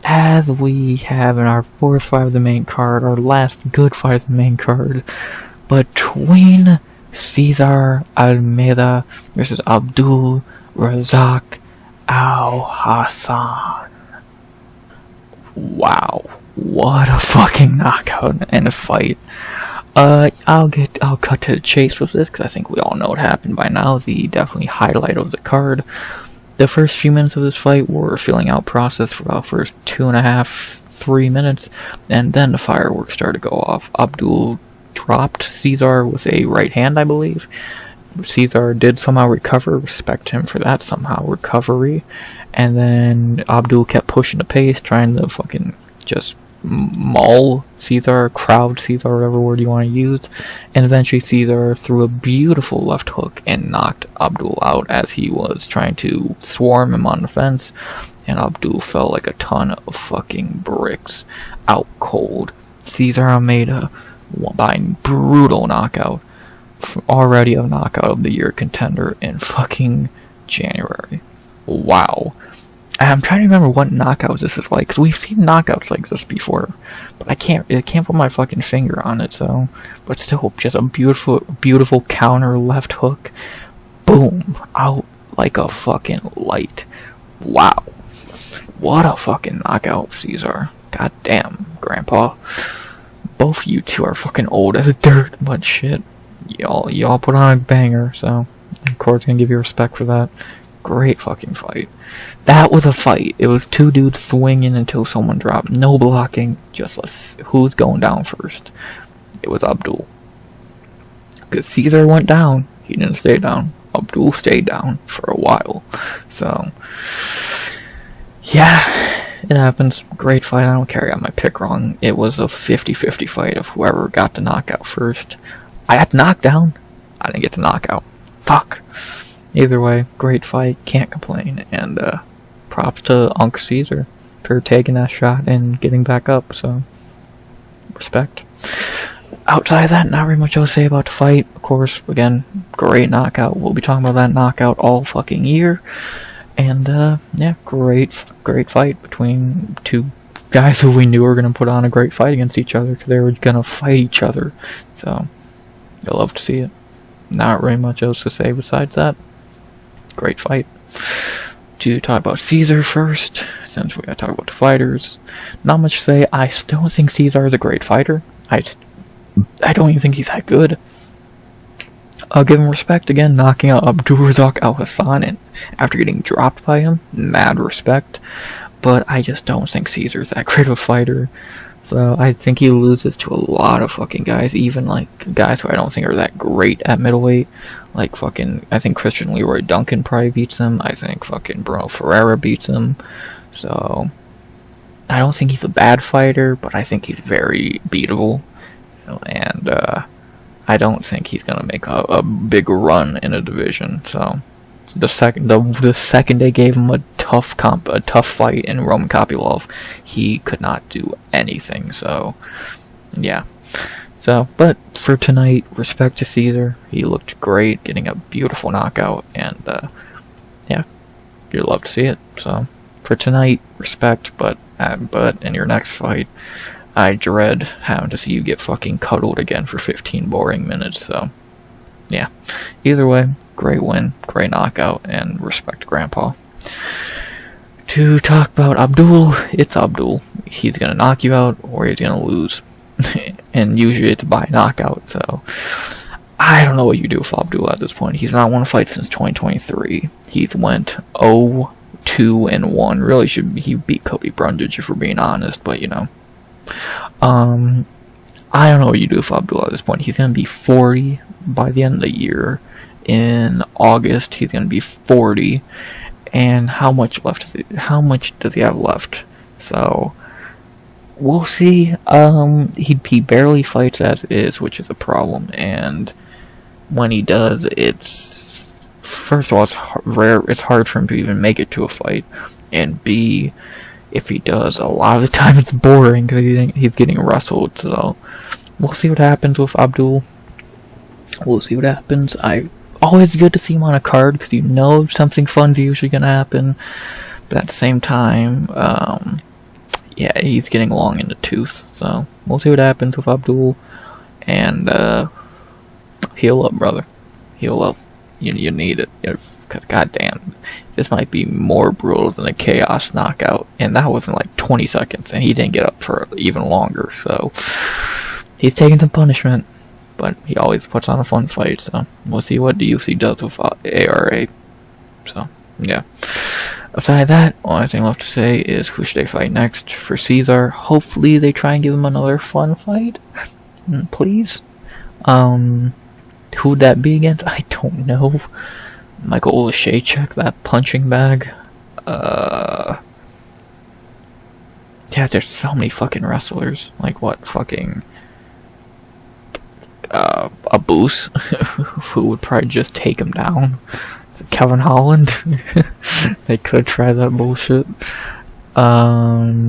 As we have in our 4th fight of the main card, our last good fight of the main card, between Cesar Almeida versus Abdul Razak Al Hassan. Wow, what a fucking knockout and a fight. I'll cut to the chase with this, because I think we all know what happened by now. The definitely highlight of the card. The first few minutes of this fight were a filling out process for about first 2.5, 3 minutes, and then the fireworks started to go off. Abdul dropped Caesar with a right hand, I believe. Caesar did somehow recover, respect him for that somehow recovery, and then Abdul kept pushing the pace, trying to fucking just maul Caesar, crowd Caesar, whatever word you want to use, and eventually Caesar threw a beautiful left hook and knocked Abdul out as he was trying to swarm him on the fence, and Abdul fell like a ton of fucking bricks, out cold. Caesar made a brutal knockout, already a knockout of the year contender in fucking January. Wow. I'm trying to remember what knockouts this is like, because we've seen knockouts like this before, but I can't put my fucking finger on it, so, but still, just a beautiful counter left hook, boom, out like a fucking light. Wow. What a fucking knockout, Caesar. God damn, Grandpa. Both of you two are fucking old as dirt, but shit, y'all put on a banger, so, of course, gonna give you respect for that. Great fucking fight. That was a fight. It was two dudes swinging until someone dropped. No blocking. Just who's going down first. It was Abdul. Because Caesar went down. He didn't stay down. Abdul stayed down for a while. So, yeah. It happens. Great fight. I don't care. I got my pick wrong. It was a 50-50 fight of whoever got the knockout first. I got knocked down. I didn't get the knockout. Fuck. Either way, great fight, can't complain, and props to Uncle Caesar for taking that shot and getting back up, so respect. Outside of that, not very much else to say about the fight. Of course, again, great knockout. We'll be talking about that knockout all fucking year. And yeah, great fight between two guys who we knew were going to put on a great fight against each other, because they were going to fight each other. So, you'll love to see it. Not really much else to say besides that. Great fight. To talk about Caesar first, since we gotta talk about the fighters. Not much to say. I still think Caesar is a great fighter. I don't even think he's that good. I'll give him respect again, knocking out Abdulrazak Al-Hassan after getting dropped by him. Mad respect. But I just don't think Caesar's that great of a fighter. So I think he loses to a lot of fucking guys, even like guys who I don't think are that great at middleweight. Like fucking, I think Christian Leroy Duncan probably beats him. I think fucking Bruno Ferreira beats him. So I don't think he's a bad fighter, but I think he's very beatable. And I don't think he's gonna make a big run in a division. So the second they gave him a tough fight in Roman Kopylov, he could not do anything. So yeah. So, but for tonight, respect to Caesar. He looked great, getting a beautiful knockout, and yeah, you'd love to see it. So for tonight, respect. But in your next fight, I dread having to see you get fucking cuddled again for 15 boring minutes. So yeah, either way, great win, great knockout, and respect Grandpa. To talk about Abdul, it's Abdul. He's gonna knock you out, or he's gonna lose. And usually it's by knockout, so I don't know what you do with Abdul at this point. He's not won a fight since 2023. He's went 0-2-1. Really he beat Cody Brundage, if we're being honest, but you know. I don't know what you do with Abdul at this point. He's gonna be 40 by the end of the year. In August, he's gonna be 40. And how much does he have left? So we'll see. He barely fights as is, which is a problem. And when he does, it's, first of all, it's rare. It's hard for him to even make it to a fight. And B, if he does, a lot of the time it's boring because he's getting wrestled. So we'll see what happens with Abdul. We'll see what happens. Always good to see him on a card because you know something fun's usually gonna happen. But at the same time, yeah, he's getting long in the tooth. So we'll see what happens with Abdul. And heal up, brother. Heal up. You need it. Because goddamn, this might be more brutal than a chaos knockout. And that was in like 20 seconds. And he didn't get up for even longer. So he's taking some punishment. But he always puts on a fun fight, so we'll see what the UFC does with ARA. So, yeah. Aside that, only thing left to say is who should they fight next for Caesar. Hopefully they try and give him another fun fight. Please. Who'd that be against? I don't know. Michael Olashaychuk, that punching bag. Yeah, there's so many fucking wrestlers. Like what, fucking a Boost who would probably just take him down. Is it Kevin Holland? They could try that bullshit. I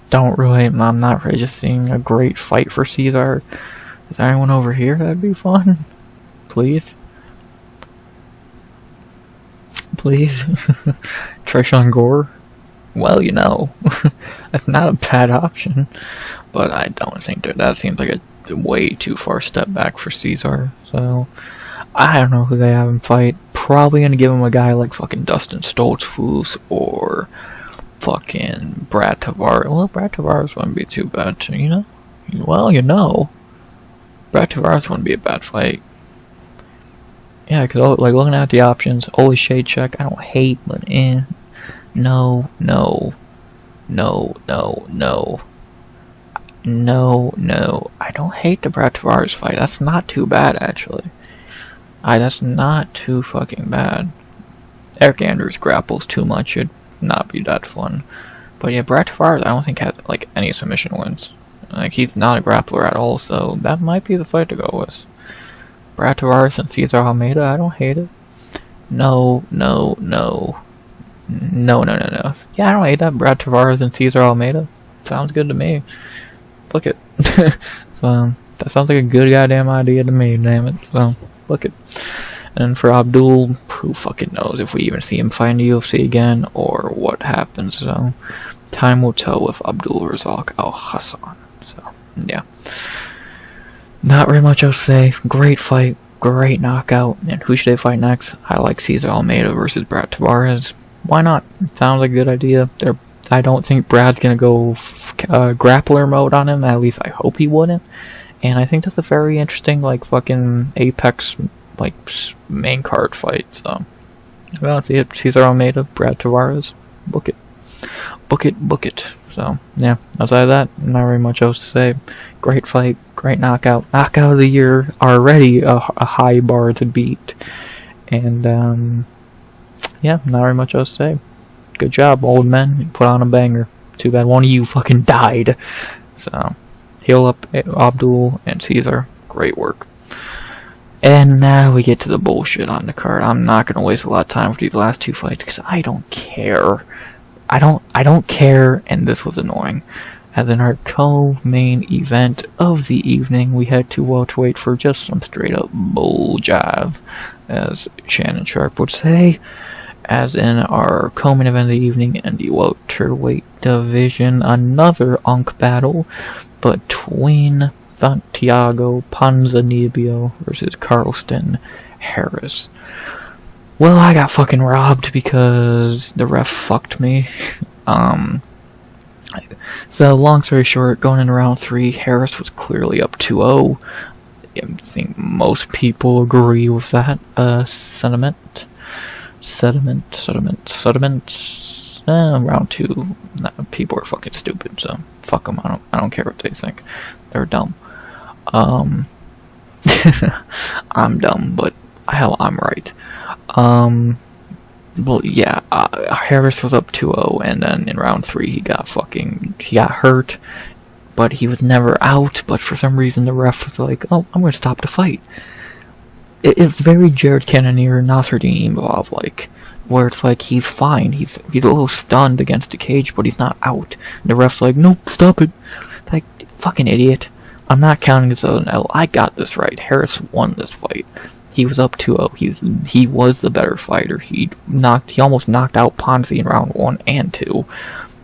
don't really, I'm not really just seeing a great fight for Caesar. Is there anyone over here that'd be fun? Please? Please? Trishan Gore? Well, you know, that's not a bad option, but I don't think that seems like a way too far step back for Caesar, so I don't know who they have him fight. Probably gonna give him a guy like fucking Dustin Stoltzfus or fucking Brad Tavares. Well, Brad Tavares wouldn't be too bad, you know? Well, you know, Brad Tavares wouldn't be a bad fight. Yeah, cause like looking at the options, Olashaychuk, I don't hate, but no. I don't hate the Brad Tavares fight. That's not too bad, actually. That's not too fucking bad. Eric Andrews grapples too much. It'd not be that fun. But yeah, Brad Tavares, I don't think has like any submission wins. Like he's not a grappler at all, so that might be the fight to go with. Brad Tavares and Cesar Almeida, I don't hate it. No. Yeah, I don't hate that. Brad Tavares and Cesar Almeida. Sounds good to me. Look it. So, that sounds like a good goddamn idea to me, damn it. So, look it. And for Abdul, who fucking knows if we even see him fight in the UFC again, or what happens, so time will tell with Abdul Razak Al Hassan. So, yeah. Not very much else to say. Great fight. Great knockout. And who should they fight next? I like Cesar Almeida versus Brad Tavares. Why not? Sounds like a good idea. I don't think Brad's gonna go grappler mode on him. At least I hope he wouldn't. And I think that's a very interesting, like, fucking Apex, like, main card fight. So, well, let's see it. Cesar Almeida, Brad Tavares. Book it. Book it. So, yeah. Outside of that, not very much else to say. Great fight. Great knockout. Knockout of the year. Already a high bar to beat. And, yeah, not very much else to say. Good job, old men. You put on a banger. Too bad one of you fucking died. So, heal up Abdul and Caesar. Great work. And now we get to the bullshit on the card. I'm not gonna waste a lot of time with these last two fights because I don't care. I don't care, and this was annoying. As in our co-main event of the evening, we had to welterweight for just some straight up bull jive, as Shannon Sharp would say. As in our co-main event of the evening in the welterweight division, another Unk battle between Thiago Ponzinibbio versus Carlston Harris. Well, I got fucking robbed because the ref fucked me. So, long story short, going into round 3, Harris was clearly up 2-0. I think most people agree with that sentiment. Round 2, people are fucking stupid, so fuck them. I don't care what they think. They're dumb. I'm dumb, but hell, I'm right. Well, yeah, Harris was up 2-0, and then in round 3 he got hurt, but he was never out. But for some reason the ref was like, "Oh, I'm gonna stop the fight." It's very Jared Cannonier, Nasruddin Imavov like, where it's like he's fine, he's a little stunned against the cage, but he's not out. And the ref's like, "Nope, stop it." Like, fucking idiot. I'm not counting this as an L. I got this right. Harris won this fight. He was up 2-0. He was the better fighter. He almost knocked out Ponzi in round 1 and 2.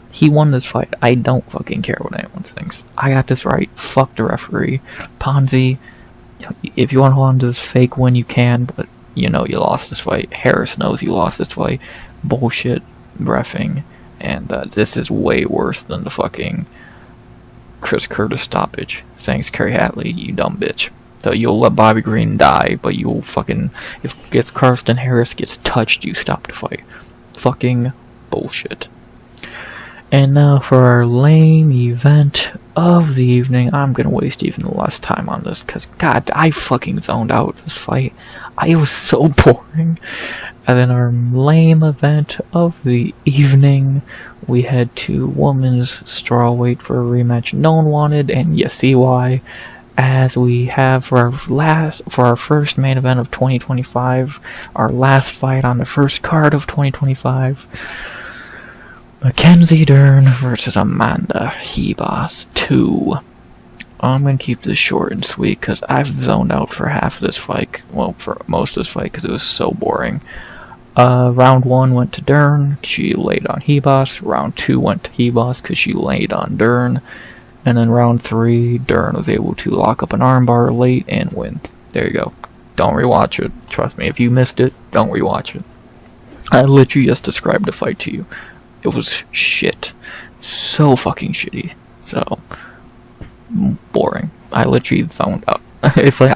He won this fight. I don't fucking care what anyone thinks. I got this right. Fuck the referee. Ponzi, if you want to hold on to this fake win, you can, but you know you lost this fight. Harris knows you lost this fight. Bullshit reffing. And this is way worse than the fucking Chris Curtis stoppage. Thanks, Kerry Hatley, you dumb bitch. So you'll let Bobby Green die, but you'll fucking, if Carlston Harris gets touched, you stop the fight. fucking bullshit. And now for our lame event of the evening. I'm gonna waste even less time on this, because god, I fucking zoned out this fight. It was so boring. And then our lame event of the evening, we head to women's strawweight for a rematch no one wanted, and you see why. As we have for our first main event of 2025, our last fight on the first card of 2025, Mackenzie Dern versus Amanda Ribas 2. I'm gonna keep this short and sweet because I've zoned out for half of this fight, well, for most of this fight because it was so boring. Round 1 went to Dern, she laid on Ribas. Round 2 went to Ribas because she laid on Dern. And then round 3, Dern was able to lock up an armbar late and win. There you go. Don't rewatch it. Trust me, if you missed it, don't rewatch it. I literally just described the fight to you. It was shit. So fucking shitty. So boring. I literally zoned out. It's like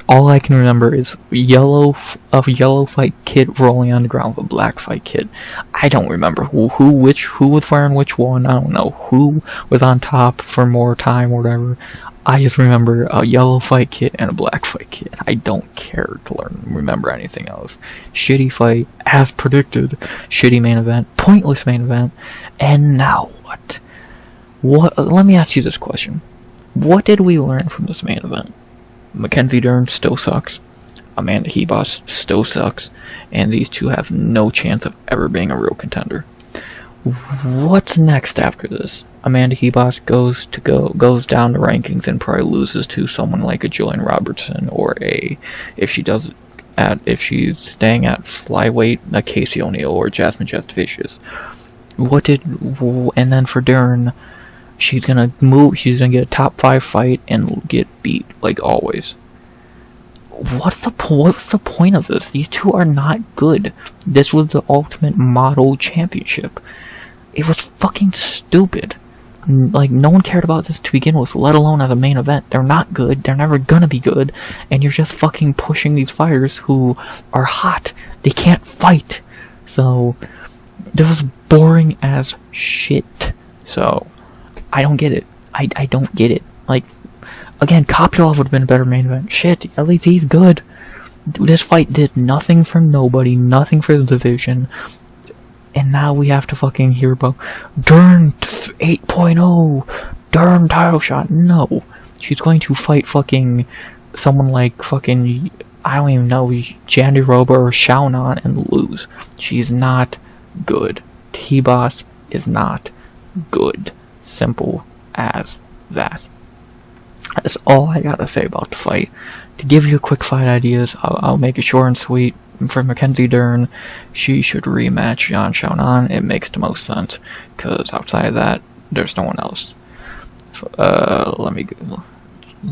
all I can remember is a yellow fight kid rolling on the ground with a black fight kid. I don't remember who was firing which one. I don't know who was on top for more time or whatever. I just remember a yellow fight kid and a black fight kid. I don't care to remember anything else. Shitty fight, as predicted. Shitty main event, pointless main event. And now what? Let me ask you this question. What did we learn from this main event? Mackenzie Dern still sucks. Amanda Ribas still sucks. And these two have no chance of ever being a real contender. What's next after this? Amanda Ribas goes down the rankings and probably loses to someone like a Jillian Robertson, or if she's staying at flyweight, a Casey O'Neill or Jasmine Jastovicius. And then for Dern, she's gonna get a top 5 fight and get beat, like always. What's the point of this? These two are not good. This was the Ultimate Model Championship. It was fucking stupid. Like, no one cared about this to begin with, let alone as a main event. They're not good, they're never gonna be good, and you're just fucking pushing these fighters who are hot. They can't fight. So, this was boring as shit. So, I don't get it. I don't get it. Like, again, Kopylov would have been a better main event. Shit, at least he's good. This fight did nothing for nobody, nothing for the division. And now we have to fucking hear about Dern 8.0, Dern title shot. No. She's going to fight fucking someone like fucking, I don't even know, Jandiroba or Xiaonan and lose. She's not good. Ribas is not good. Simple as that. That's all I gotta say about the fight. To give you quick fight ideas, I'll make it short and sweet. For Mackenzie Dern, she should rematch Yan Xiaonan. It makes the most sense, because outside of that, there's no one else.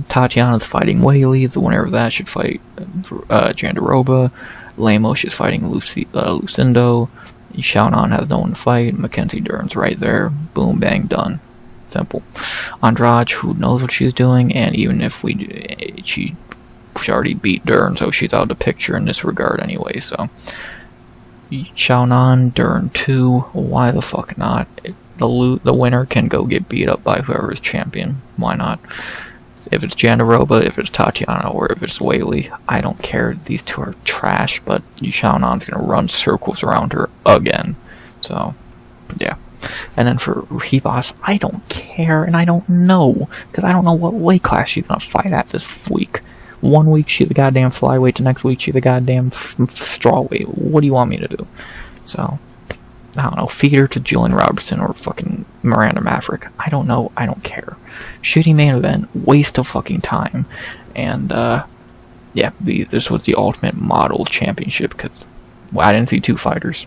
Tatiana's fighting Whaley. The winner of that should fight Jandiroba. Lemos is fighting Lucindo. Xiaonan has no one to fight. Mackenzie Dern's right there. Boom, bang, done. Simple. Andrade, who knows what she's doing, and even if she already beat Dern, so she's out of the picture in this regard anyway, so. Xiaonan, Dern 2, why the fuck not? The winner can go get beat up by whoever is champion. Why not? If it's Jandiroba, if it's Tatiana, or if it's Whaley, I don't care. These two are trash, but Xiaonan's gonna run circles around her again. So, yeah. And then for Ribas, I don't care, and I don't know, because I don't know what weight class she's gonna fight at this week. One week she's a goddamn flyweight, the next week she's a goddamn strawweight. What do you want me to do? So, I don't know, feed her to Jillian Robertson or fucking Miranda Maverick. I don't know, I don't care. Shitty main event, waste of fucking time. And, yeah, this was the Ultimate Model Championship, because I didn't see two fighters.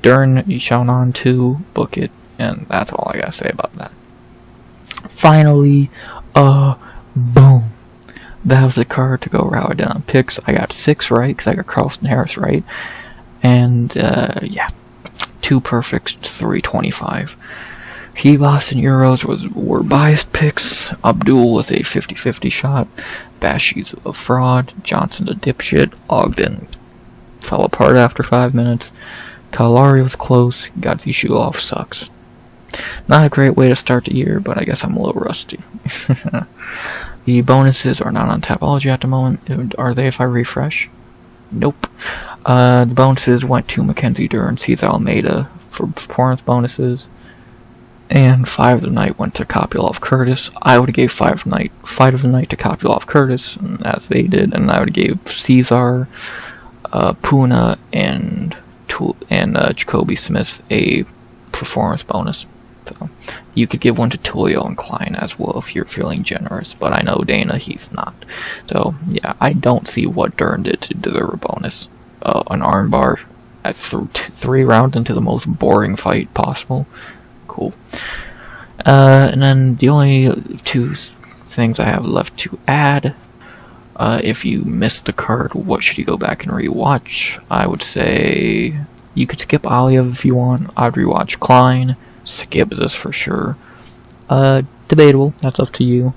Dern, Xiaonan 2, book it, and that's all I gotta say about that. Finally, boom. That was the card to go right down on picks. I got 6 right, because I got Carlston Harris right. And, yeah. 2 perfect, 325. Ribas and Uros were biased picks. Abdul was a 50-50 shot. Bashi's a fraud. Johnson's a dipshit. Ogden fell apart after 5 minutes. Caliari was close. Gadzhiyasulov sucks. Not a great way to start the year, but I guess I'm a little rusty. The bonuses are not on Tapology at the moment. Are they if I refresh? Nope. The bonuses went to Mackenzie Dern, Cesar Almeida for performance bonuses. And Fight of the Night went to Kopylov Curtis. I would have gave Fight of the Night to Kopylov Curtis, as they did, and I would have gave Cesar, Puna, and Jacobe Smith a performance bonus. So you could give one to Tulio and Kline as well if you're feeling generous, but I know Dana, he's not. So yeah, I don't see what Dern did to deserve a bonus. An armbar at 3 rounds into the most boring fight possible. Cool. And then the only 2 things I have left to add. If you missed the card, what should you go back and rewatch? I would say you could skip Aliev if you want. I'd rewatch Kline. Skip this for sure. Debatable. That's up to you.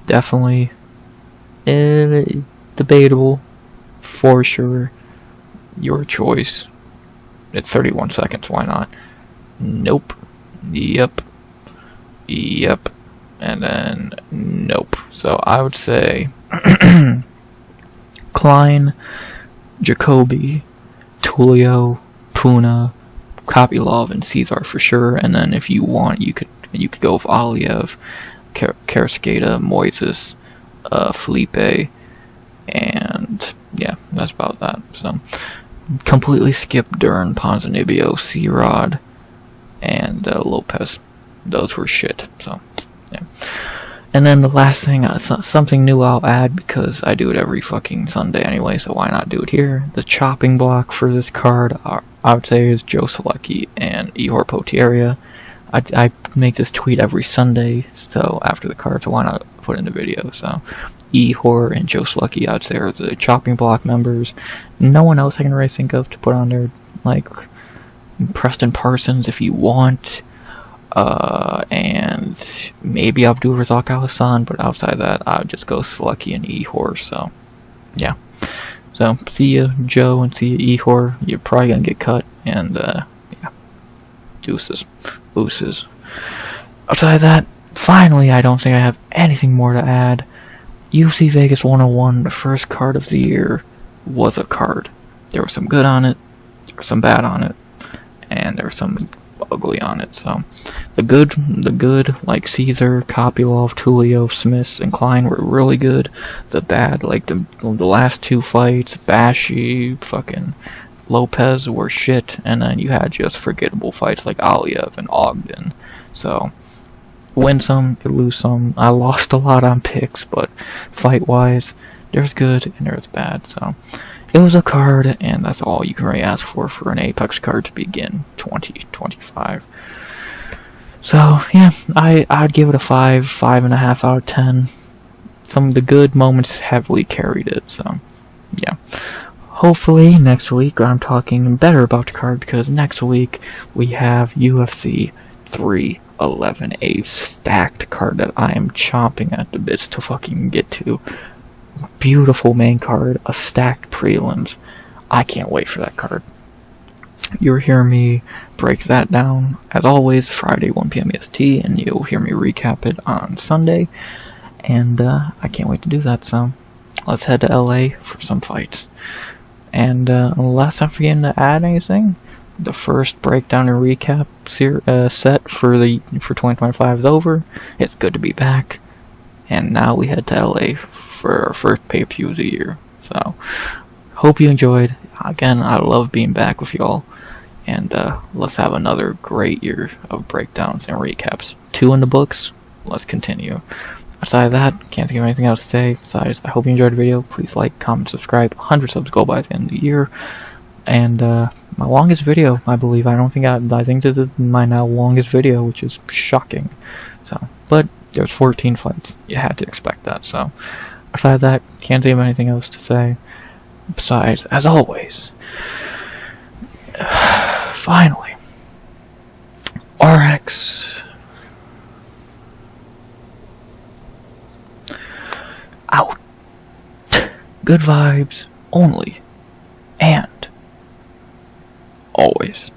Definitely. Debatable. For sure. Your choice. It's 31 seconds. Why not? Nope. Yep. Yep. And then nope. So I would say Kline, Jacobe, Tulio, Puna, Kopylov, and Cesar for sure. And then if you want, you could go with Aliev, Kareckaite, Moisés, Felipe, and yeah, that's about that. So completely skip Dern, Ponzinibbio, C-Rod, and Lopes. Those were shit. So yeah. And then the last thing, something new I'll add, because I do it every fucking Sunday anyway, so why not do it here? The chopping block for this card, I would say, is Joe Solecki and Ihor Potieria. I make this tweet every Sunday, so after the card, so why not put in the video? So Ihor and Joe Solecki, I would say, are the chopping block members. No one else I can really think of to put on there, like Preston Parsons if you want. And maybe I'll do Razak Al-Hassan, but outside that, I would just go Solecki and Ihor, so, yeah. So, see ya, Joe, and see ya, Ihor. You're probably gonna get cut, and, yeah. Deuces. Ooses. Outside of that, finally, I don't think I have anything more to add. UFC Vegas 101, the first card of the year, was a card. There was some good on it, there was some bad on it, and there was some ugly on it. So the good like Cesar, Kopylov, Tulio, Smith, and Kline were really good. The bad, like the last 2 fights, Bashi, fucking Lopes were shit, and then you had just forgettable fights like Aliev and Ogden. So win some, you lose some. I lost a lot on picks, but fight wise, there's good and there's bad. So it was a card, and that's all you can really ask for an Apex card to begin 2025. So, yeah, I'd give it a 5.5 out of 10. Some of the good moments heavily carried it, so, yeah. Hopefully, next week, I'm talking better about the card, because next week, we have UFC 311, a stacked card that I am chomping at the bits to fucking get to. Beautiful main card, a stacked prelims. I can't wait for that card. You'll hear me break that down, as always, Friday 1 p.m. EST, and you'll hear me recap it on Sunday. And I can't wait to do that, so let's head to LA for some fights. And unless I'm forgetting to add anything, the first breakdown and recap set for 2025 is over. It's good to be back. And now we head to LA for our first pay-per-view of the year. So, hope you enjoyed. Again, I love being back with y'all. And let's have another great year of breakdowns and recaps. 2 in the books. Let's continue. Aside of that, can't think of anything else to say. Besides, I hope you enjoyed the video. Please like, comment, subscribe. 100 subs go by the end of the year. And my longest video, I believe. I think this is my now longest video, which is shocking. So, but there's 14 fights. You had to expect that. So, aside of that, can't think of anything else to say. Besides, as always, finally, RX out. Good vibes only, and always.